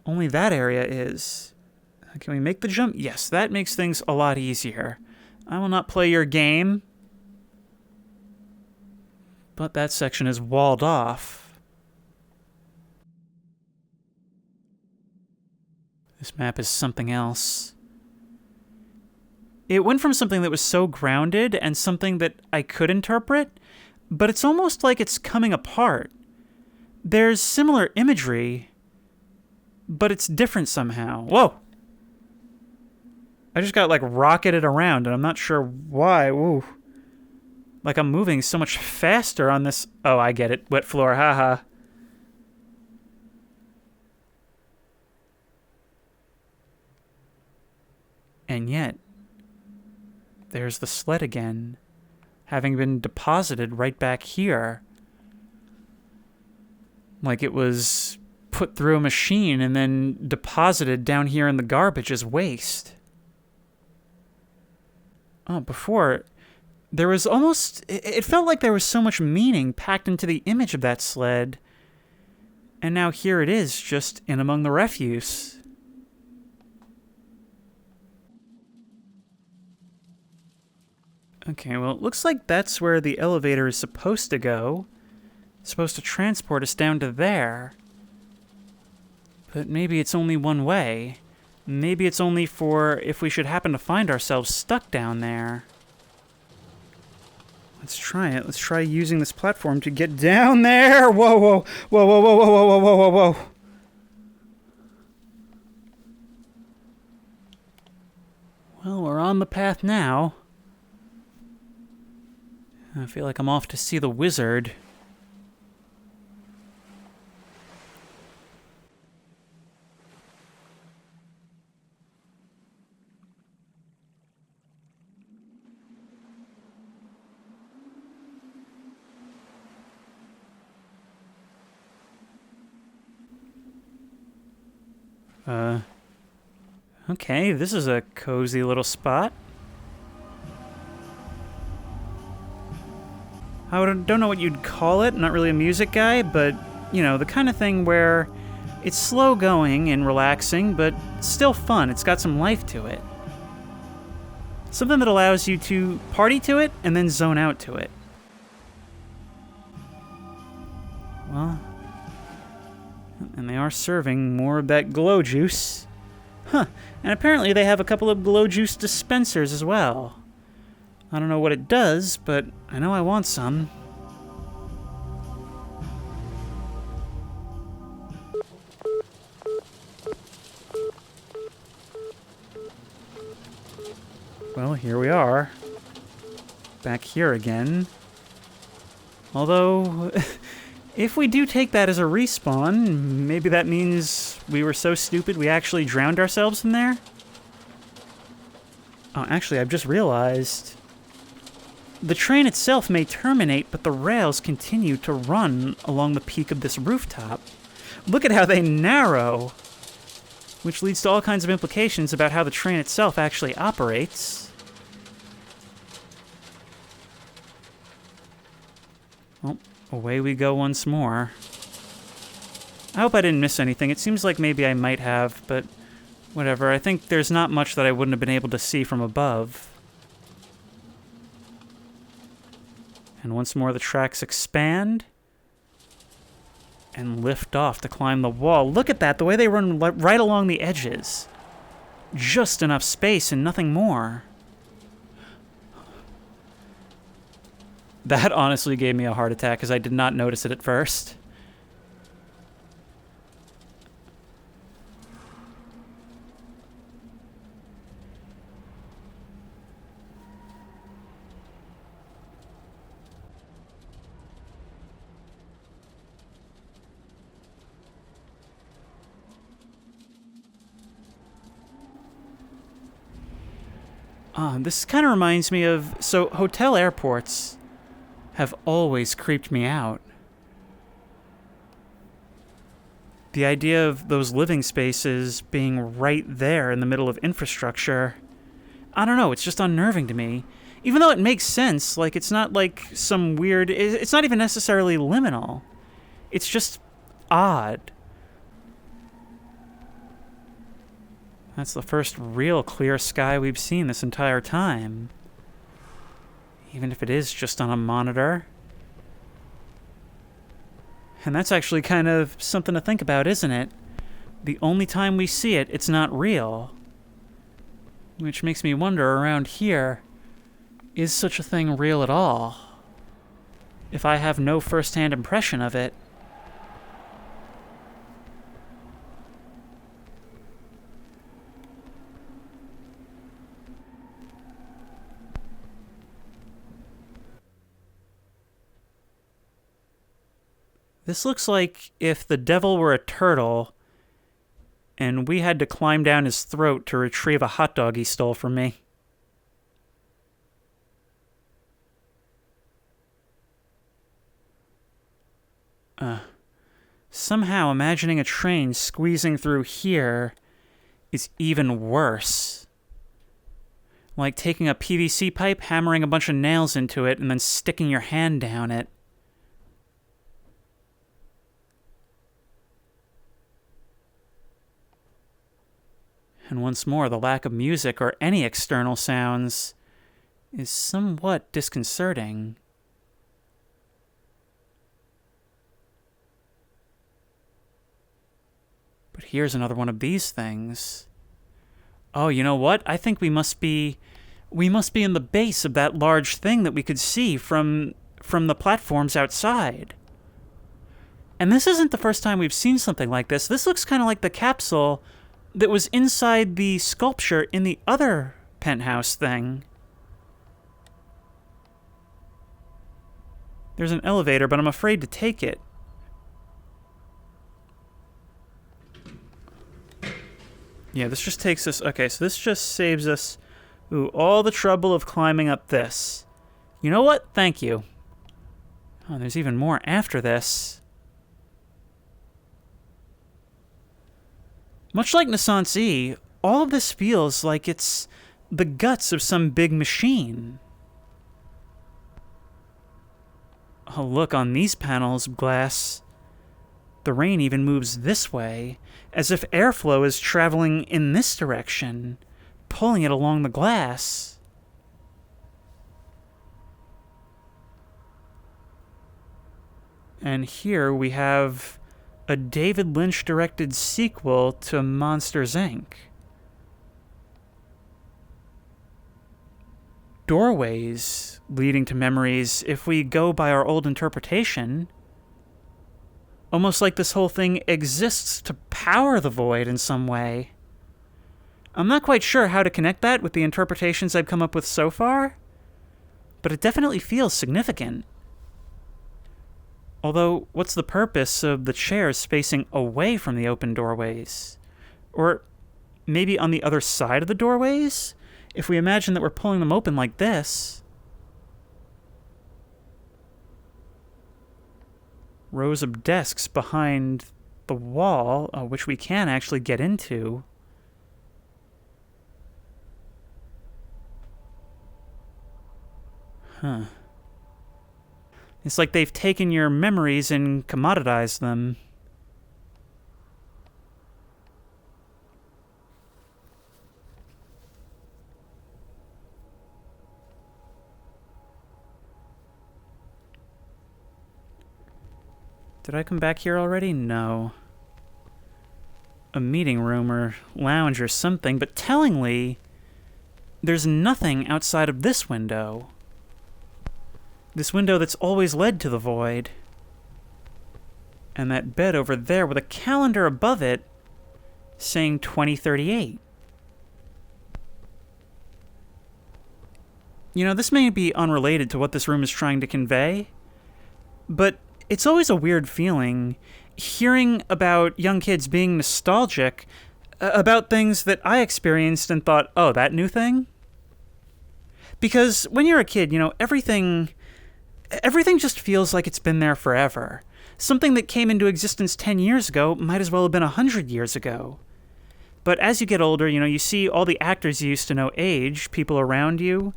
Only that area is. Can we make the jump? Yes, that makes things a lot easier. I will not play your game. But that section is walled off. This map is something else. It went from something that was so grounded and something that I could interpret, but it's almost like it's coming apart. There's similar imagery, but it's different somehow. Whoa! I just got, like, rocketed around, and I'm not sure why. Woo. Like, I'm moving so much faster on this... Oh, I get it. Wet floor, haha. And yet, there's the sled again, having been deposited right back here. Like it was put through a machine and then deposited down here in the garbage as waste. Oh, before, there was almost... It felt like there was so much meaning packed into the image of that sled. And now here it is, just in among the refuse. Okay, well, it looks like that's where the elevator is supposed to go. It's supposed to transport us down to there. But maybe it's only one way. Maybe it's only for if we should happen to find ourselves stuck down there. Let's try it. Let's try using this platform to get down there. Whoa, whoa, whoa, whoa, whoa, whoa, whoa, whoa, whoa, whoa. Well, we're on the path now. I feel like I'm off to see the wizard. Okay, this is a cozy little spot. I don't know what you'd call it, not really a music guy, but, you know, the kind of thing where it's slow going and relaxing, but still fun. It's got some life to it. Something that allows you to party to it and then zone out to it. Well, and they are serving more of that glow juice. Huh, and apparently they have a couple of glow juice dispensers as well. I don't know what it does, but I know I want some. Well, here we are. Back here again. Although, if we do take that as a respawn, maybe that means we were so stupid we actually drowned ourselves in there? Oh, actually, I've just realized... The train itself may terminate, but the rails continue to run along the peak of this rooftop. Look at how they narrow! Which leads to all kinds of implications about how the train itself actually operates. Well, away we go once more. I hope I didn't miss anything. It seems like maybe I might have, but whatever. I think there's not much that I wouldn't have been able to see from above. And once more the tracks expand and lift off to climb the wall. Look at that, the way they run right along the edges. Just enough space and nothing more. That honestly gave me a heart attack because I did not notice it at first. This kind of reminds me of... So, hotel airports have always creeped me out. The idea of those living spaces being right there in the middle of infrastructure, I don't know, it's just unnerving to me. Even though it makes sense, like, it's not like some weird... It's not even necessarily liminal. It's just odd. That's the first real clear sky we've seen this entire time. Even if it is just on a monitor. And that's actually kind of something to think about, isn't it? The only time we see it, it's not real. Which makes me wonder, around here, is such a thing real at all? If I have no first-hand impression of it. This looks like if the devil were a turtle and we had to climb down his throat to retrieve a hot dog he stole from me. Somehow imagining a train squeezing through here is even worse. Like taking a PVC pipe, hammering a bunch of nails into it, and then sticking your hand down it. And once more, the lack of music or any external sounds is somewhat disconcerting. But here's another one of these things. Oh, you know what? I think we must be in the base of that large thing that we could see from the platforms outside. And this isn't the first time we've seen something like this. This looks kind of like the capsule that was inside the sculpture in the other penthouse thing. There's an elevator, but I'm afraid to take it. Yeah, this just takes us... Okay, so this just saves us all the trouble of climbing up this. You know what? Thank you. Oh, there's even more after this. Much like Naissance E, all of this feels like it's the guts of some big machine. Oh, look, on these panels of glass, the rain even moves this way, as if airflow is traveling in this direction, pulling it along the glass. And here we have a David Lynch-directed sequel to Monsters, Inc. Doorways leading to memories, if we go by our old interpretation. Almost like this whole thing exists to power the void in some way. I'm not quite sure how to connect that with the interpretations I've come up with so far, but it definitely feels significant. Although, what's the purpose of the chairs facing away from the open doorways? Or maybe on the other side of the doorways? If we imagine that we're pulling them open like this. Rows of desks behind the wall, which we can actually get into. Huh. It's like they've taken your memories and commoditized them. Did I come back here already? No. A meeting room or lounge or something, but tellingly, there's nothing outside of this window. This window that's always led to the void. And that bed over there with a calendar above it saying 2038. You know, this may be unrelated to what this room is trying to convey, but it's always a weird feeling hearing about young kids being nostalgic about things that I experienced and thought, oh, that new thing? Because when you're a kid, you know, everything just feels like it's been there forever. Something that came into existence 10 years ago might as well have been 100 years ago. But as you get older, you know, you see all the actors you used to know age, people around you,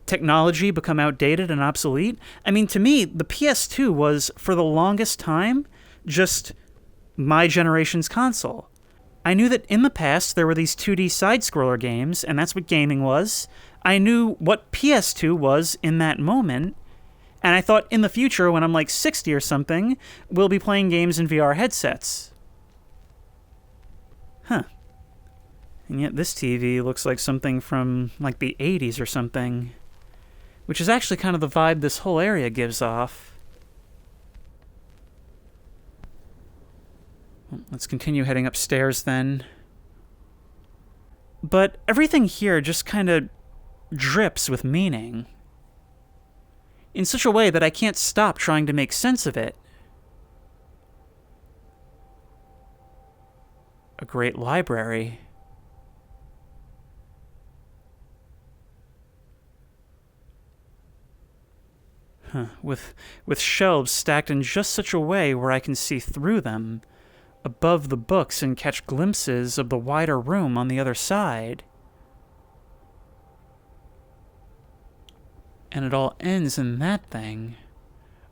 technology become outdated and obsolete. I mean, to me, the PS2 was, for the longest time, just my generation's console. I knew that in the past there were these 2D side-scroller games, and that's what gaming was. I knew what PS2 was in that moment, and I thought in the future, when I'm like 60 or something, we'll be playing games in VR headsets. Huh. And yet this TV looks like something from like the 80s or something, which is actually kind of the vibe this whole area gives off. Let's continue heading upstairs then. But everything here just kind of drips with meaning, in such a way that I can't stop trying to make sense of it. A great library. With shelves stacked in just such a way where I can see through them, above the books, and catch glimpses of the wider room on the other side. And it all ends in that thing.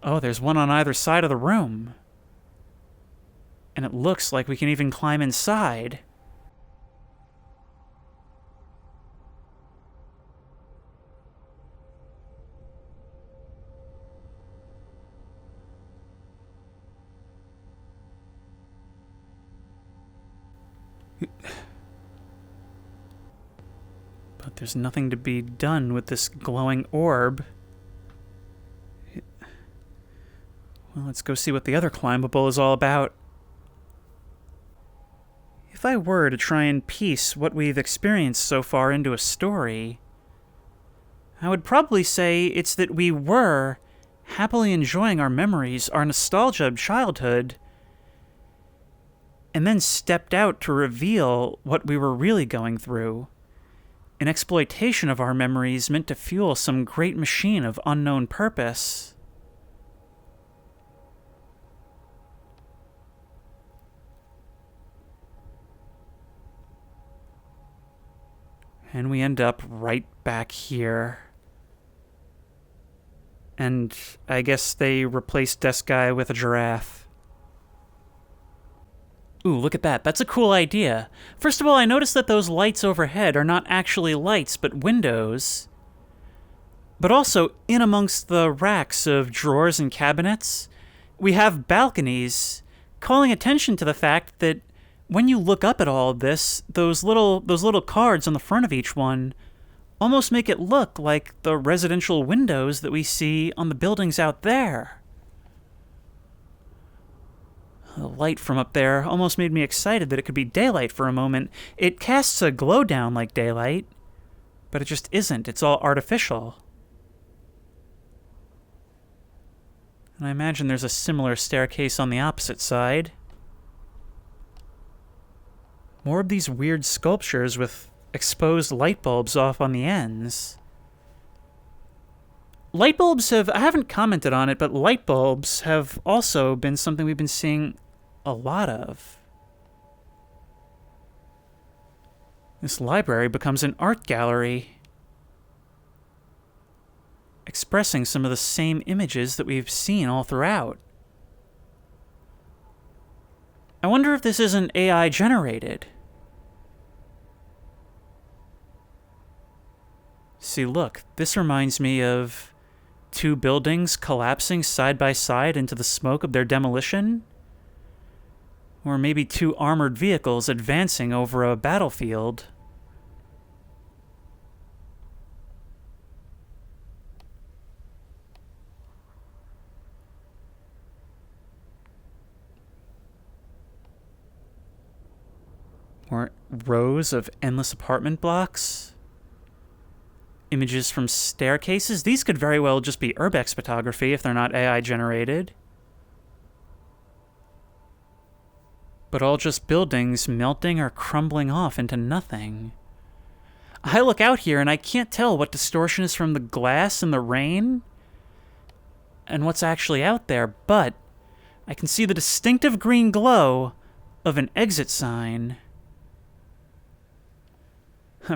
Oh, there's one on either side of the room. And it looks like we can even climb inside. But there's nothing to be done with this glowing orb. Well, let's go see what the other climbable is all about. If I were to try and piece what we've experienced so far into a story, I would probably say it's that we were happily enjoying our memories, our nostalgia of childhood, and then stepped out to reveal what we were really going through. An exploitation of our memories meant to fuel some great machine of unknown purpose. And we end up right back here. And I guess they replaced Desk Guy with a giraffe. Ooh, look at that. That's a cool idea. First of all, I noticed that those lights overhead are not actually lights, but windows. But also, in amongst the racks of drawers and cabinets, we have balconies, calling attention to the fact that when you look up at all of this, those little cards on the front of each one almost make it look like the residential windows that we see on the buildings out there. The light from up there almost made me excited that it could be daylight for a moment. It casts a glow down like daylight, but it just isn't. It's all artificial. And I imagine there's a similar staircase on the opposite side. More of these weird sculptures with exposed light bulbs off on the ends. Light bulbs I haven't commented on it, but light bulbs have also been something we've been seeing a lot of. This library becomes an art gallery. expressing some of the same images that we've seen all throughout. I wonder if this isn't AI generated. See, look, this reminds me of two buildings collapsing side by side into the smoke of their demolition. Or maybe two armored vehicles advancing over a battlefield. Or rows of endless apartment blocks. Images from staircases. These could very well just be urbex photography if they're not AI generated. But all just buildings melting or crumbling off into nothing. I look out here and I can't tell what distortion is from the glass and the rain and what's actually out there, but I can see the distinctive green glow of an exit sign.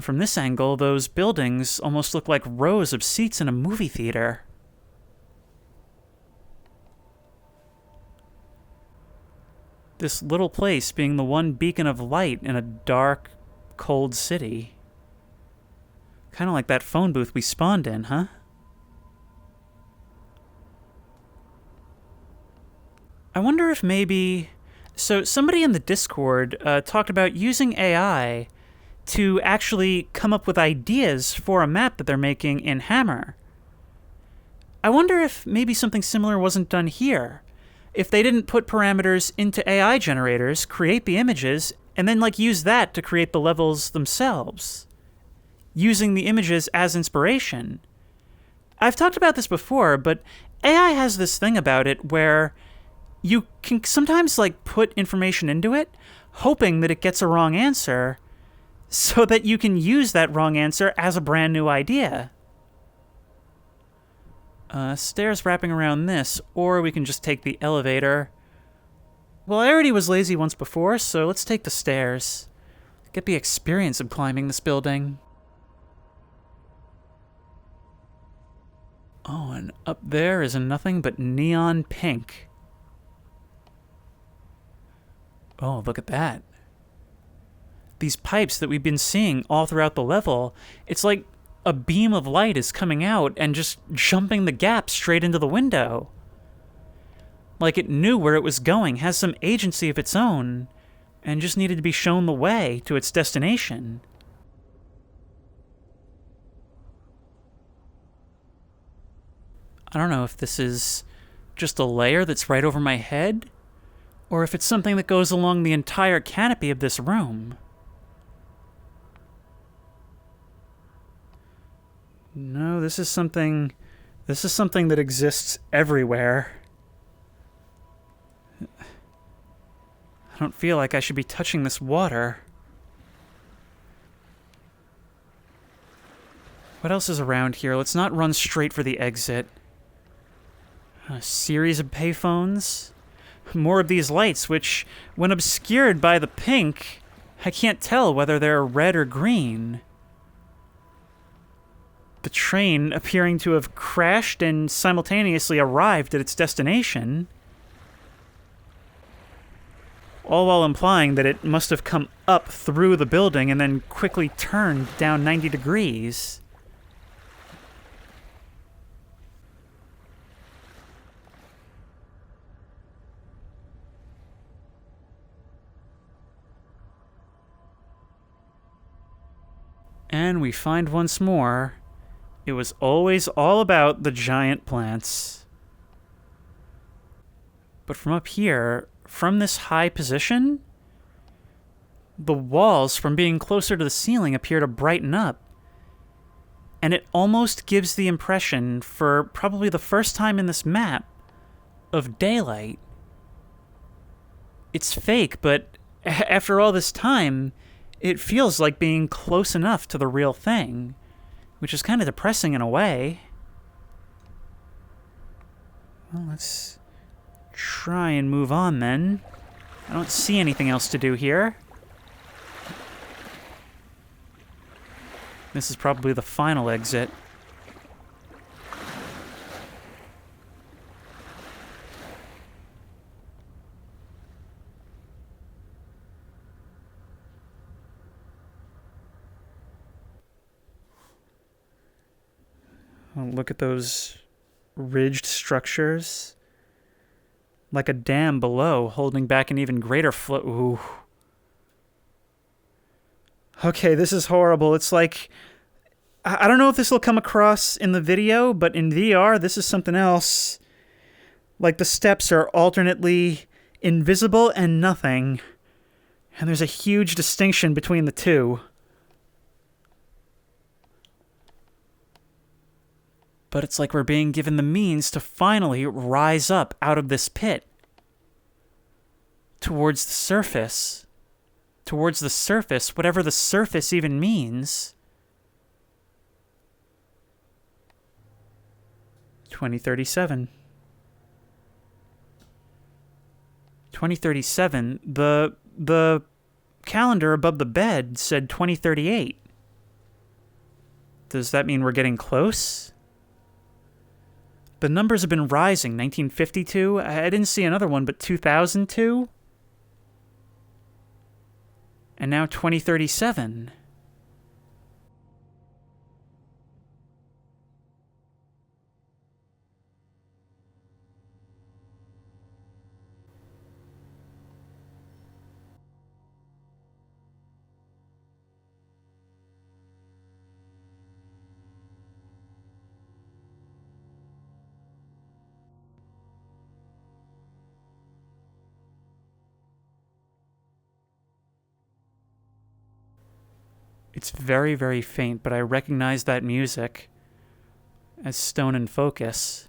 From this angle, those buildings almost look like rows of seats in a movie theater. This little place being the one beacon of light in a dark, cold city. Kind of like that phone booth we spawned in, huh? I wonder if maybe... So somebody in the Discord talked about using AI to actually come up with ideas for a map that they're making in Hammer. I wonder if maybe something similar wasn't done here. If they didn't put parameters into AI generators, create the images, and then use that to create the levels themselves, using the images as inspiration. I've talked about this before, but AI has this thing about it where you can sometimes put information into it, hoping that it gets a wrong answer, so that you can use that wrong answer as a brand new idea. Stairs wrapping around this, or we can just take the elevator. Well, I already was lazy once before, so let's take the stairs. Get the experience of climbing this building. Oh, and up there is nothing but neon pink. Oh, look at that. These pipes that we've been seeing all throughout the level, it's like a beam of light is coming out and just jumping the gap straight into the window. Like it knew where it was going, has some agency of its own, and just needed to be shown the way to its destination. I don't know if this is just a layer that's right over my head, or if it's something that goes along the entire canopy of this room. No, this is something that exists everywhere. I don't feel like I should be touching this water. What else is around here? Let's not run straight for the exit. A series of payphones. More of these lights, which, when obscured by the pink, I can't tell whether they're red or green. The train appearing to have crashed and simultaneously arrived at its destination. All while implying that it must have come up through the building and then quickly turned down 90 degrees. And we find once more, it was always all about the giant plants. But from up here, from this high position, the walls from being closer to the ceiling appear to brighten up. And it almost gives the impression, for probably the first time in this map, of daylight. It's fake, but after all this time, it feels like being close enough to the real thing, which is kind of depressing in a way. Well, let's try and move on then. I don't see anything else to do here. This is probably the final exit. Oh, look at those ridged structures. Like a dam below, holding back an even greater flow. Ooh. Okay, this is horrible. It's like... I don't know if this will come across in the video, but in VR, this is something else. Like the steps are alternately invisible and nothing. And there's a huge distinction between the two. But it's like we're being given the means to finally rise up out of this pit. Towards the surface. Towards the surface, whatever the surface even means. 2037. 2037. The calendar above the bed said 2038. Does that mean we're getting close? The numbers have been rising. 1952. I didn't see another one, but 2002. And now 2037. It's very, very faint, but I recognize that music as Stone and Focus.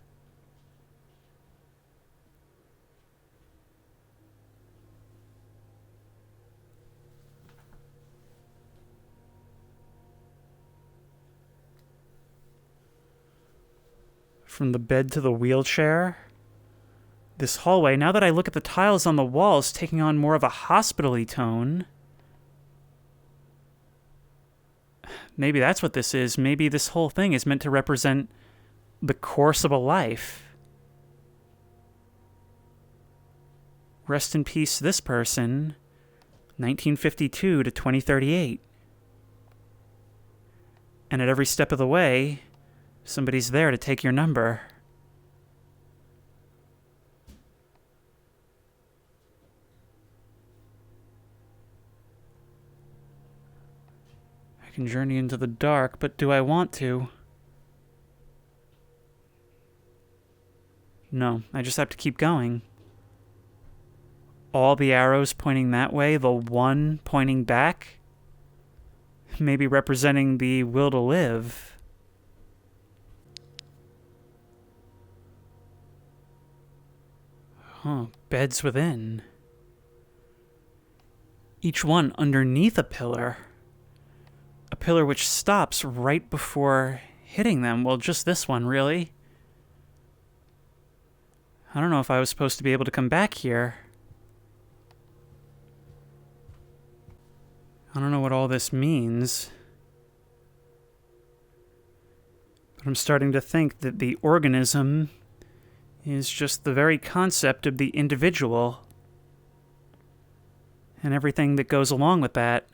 From the bed to the wheelchair. This hallway, now that I look at the tiles on the walls, taking on more of a hospital-y tone. Maybe that's what this is. Maybe this whole thing is meant to represent the course of a life. Rest in peace, this person. 1952 to 2038. And at every step of the way, somebody's there to take your number. I can journey into the dark, but do I want to? No, I just have to keep going. All the arrows pointing that way, the one pointing back, maybe representing the will to live. Huh, beds within. Each one underneath a pillar. A pillar which stops right before hitting them. Well, just this one, really. I don't know if I was supposed to be able to come back here. I don't know what all this means. But I'm starting to think that the organism is just the very concept of the individual and everything that goes along with that.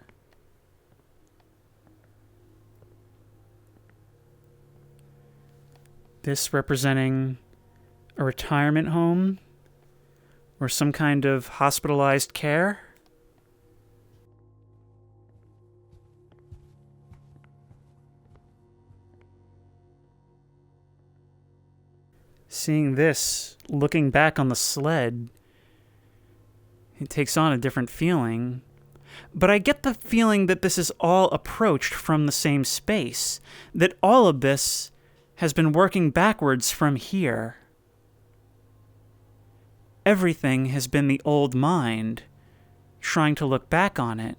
This representing a retirement home or some kind of hospitalized care. Seeing this, looking back on the sled, it takes on a different feeling. But I get the feeling that this is all approached from the same space, that all of this has been working backwards from here. Everything has been the old mind, trying to look back on it.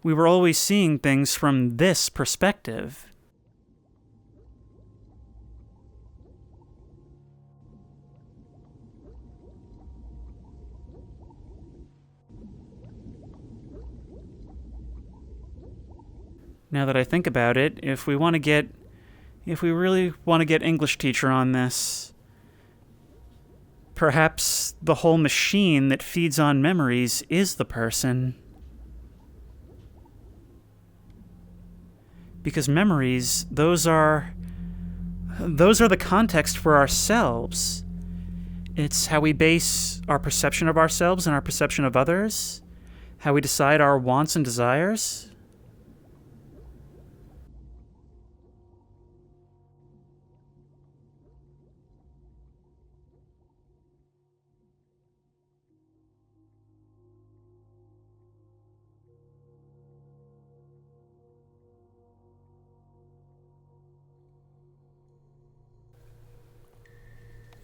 We were always seeing things from this perspective. Now that I think about it, if we really want to get English teacher on this, perhaps the whole machine that feeds on memories is the person. Because memories, those are the context for ourselves. It's how we base our perception of ourselves and our perception of others, how we decide our wants and desires.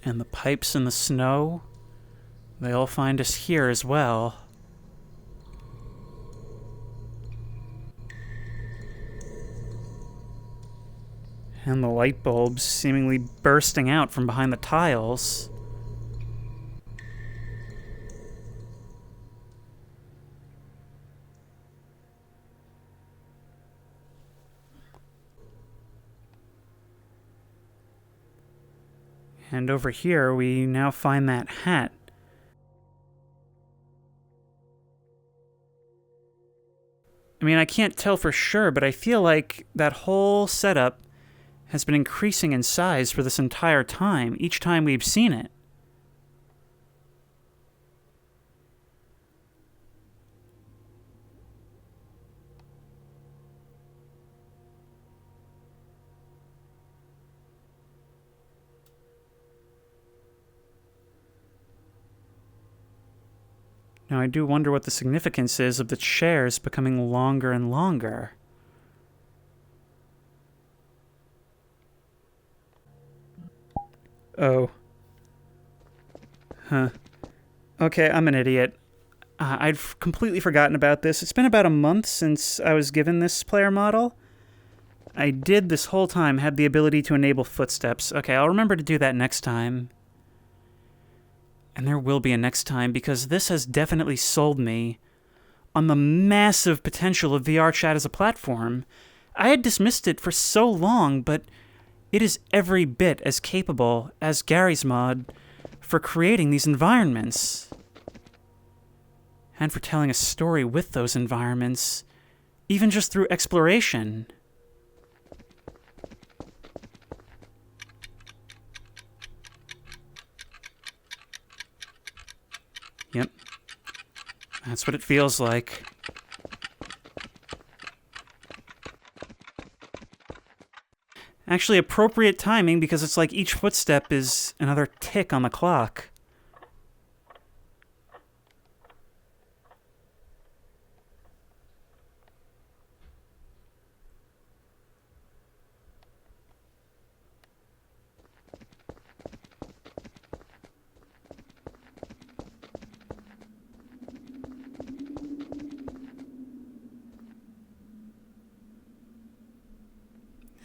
And the pipes in the snow, they all find us here as well. And the light bulbs seemingly bursting out from behind the tiles. And over here, we now find that hat. I mean, I can't tell for sure, but I feel like that whole setup has been increasing in size for this entire time, each time we've seen it. Now, I do wonder what the significance is of the chairs becoming longer and longer. Oh. Huh. Okay, I'm an idiot. I'd completely forgotten about this. It's been about a month since I was given this player model. I did this whole time have the ability to enable footsteps. Okay, I'll remember to do that next time. And there will be a next time, because this has definitely sold me on the massive potential of VRChat as a platform. I had dismissed it for so long, but it is every bit as capable as Gary's mod for creating these environments. And for telling a story with those environments, even just through exploration. Yep. That's what it feels like. Actually, appropriate timing, because it's like each footstep is another tick on the clock.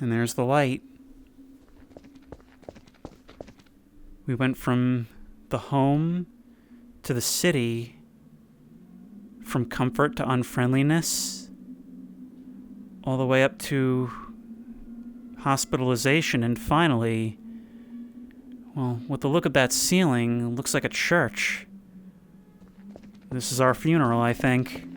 And there's the light. We went from the home to the city, from comfort to unfriendliness, all the way up to hospitalization, and finally, well, with the look of that ceiling, it looks like a church. This is our funeral, I think.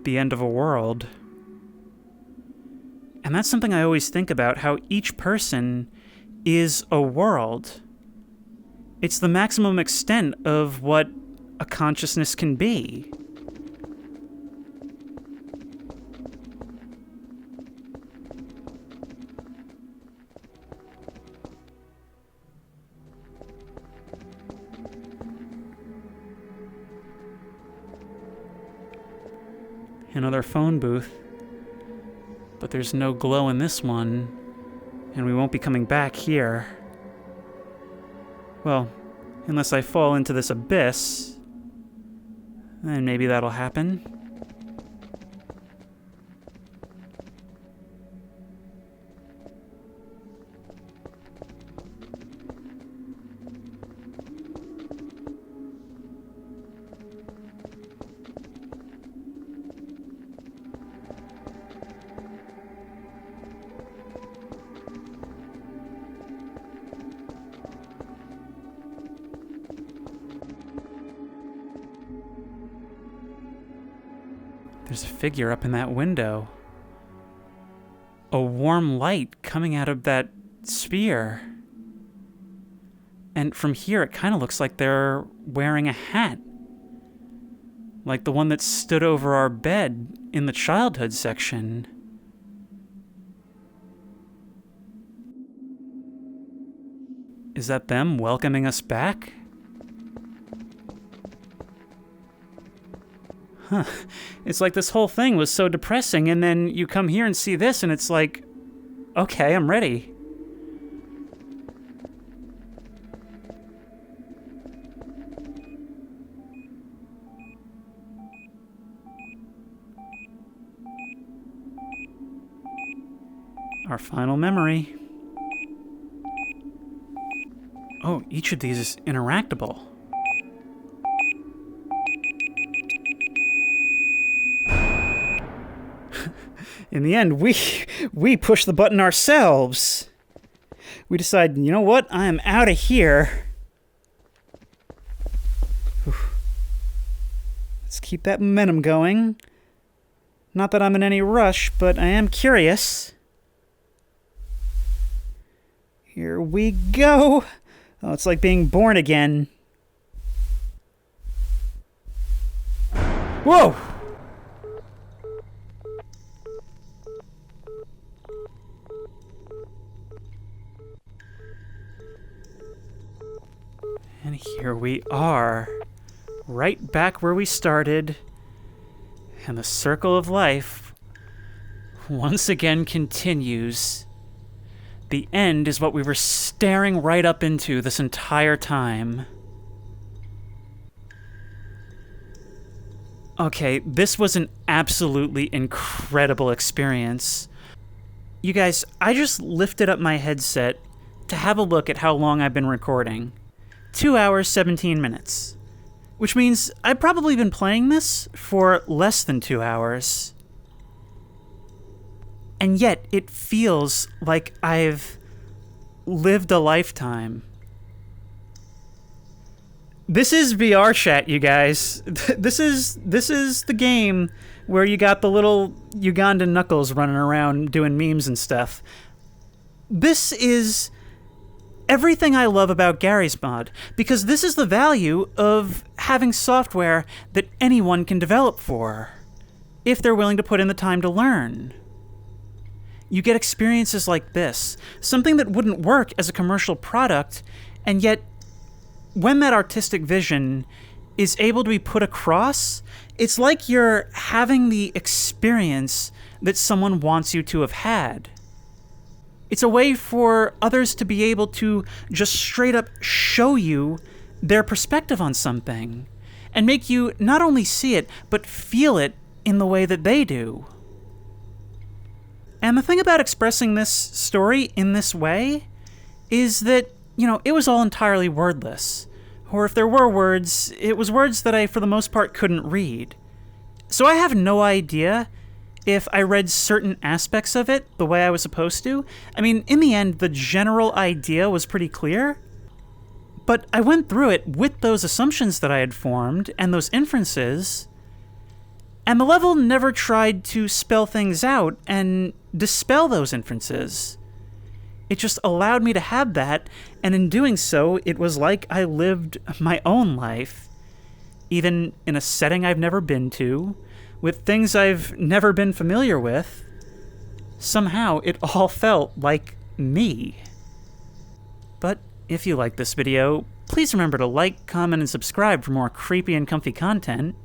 The end of a world. And that's something I always think about, how each person is a world. It's the maximum extent of what a consciousness can be. Another phone booth. But there's no glow in this one, and we won't be coming back here. Well, unless I fall into this abyss, then maybe that'll happen. There's a figure up in that window. A warm light coming out of that sphere. And from here, it kind of looks like they're wearing a hat. Like the one that stood over our bed in the childhood section. Is that them welcoming us back? Huh. It's like this whole thing was so depressing, and then you come here and see this, and it's like, okay, I'm ready. Our final memory. Oh, each of these is interactable. In the end, we push the button ourselves. We decide, you know what? I am out of here. Whew. Let's keep that momentum going. Not that I'm in any rush, but I am curious. Here we go. Oh, it's like being born again. Whoa! And here we are, right back where we started, and the circle of life once again continues. The end is what we were staring right up into this entire time. Okay, this was an absolutely incredible experience. You guys, I just lifted up my headset to have a look at how long I've been recording. 2 hours, 17 minutes. Which means I've probably been playing this for less than 2 hours. And yet, it feels like I've lived a lifetime. This is VRChat, you guys. This is the game where you got the little Ugandan knuckles running around doing memes and stuff. This is everything I love about Garry's Mod, because this is the value of having software that anyone can develop for, if they're willing to put in the time to learn. You get experiences like this, something that wouldn't work as a commercial product, and yet, when that artistic vision is able to be put across, it's like you're having the experience that someone wants you to have had. It's a way for others to be able to just straight up show you their perspective on something, and make you not only see it, but feel it in the way that they do. And the thing about expressing this story in this way is that, you know, it was all entirely wordless. Or if there were words, it was words that I, for the most part, couldn't read. So I have no idea if I read certain aspects of it the way I was supposed to. I mean, in the end, the general idea was pretty clear. But I went through it with those assumptions that I had formed and those inferences, and the level never tried to spell things out and dispel those inferences. It just allowed me to have that, and in doing so, it was like I lived my own life, even in a setting I've never been to, with things I've never been familiar with. Somehow, it all felt like me. But if you like this video, please remember to like, comment, and subscribe for more creepy and comfy content.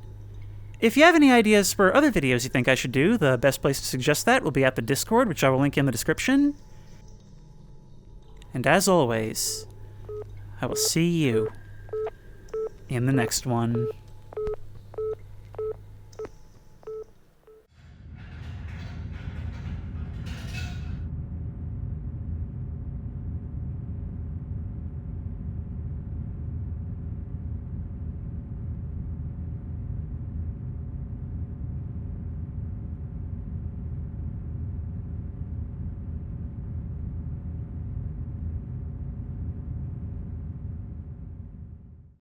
If you have any ideas for other videos you think I should do, the best place to suggest that will be at the Discord, which I will link in the description. And as always, I will see you in the next one.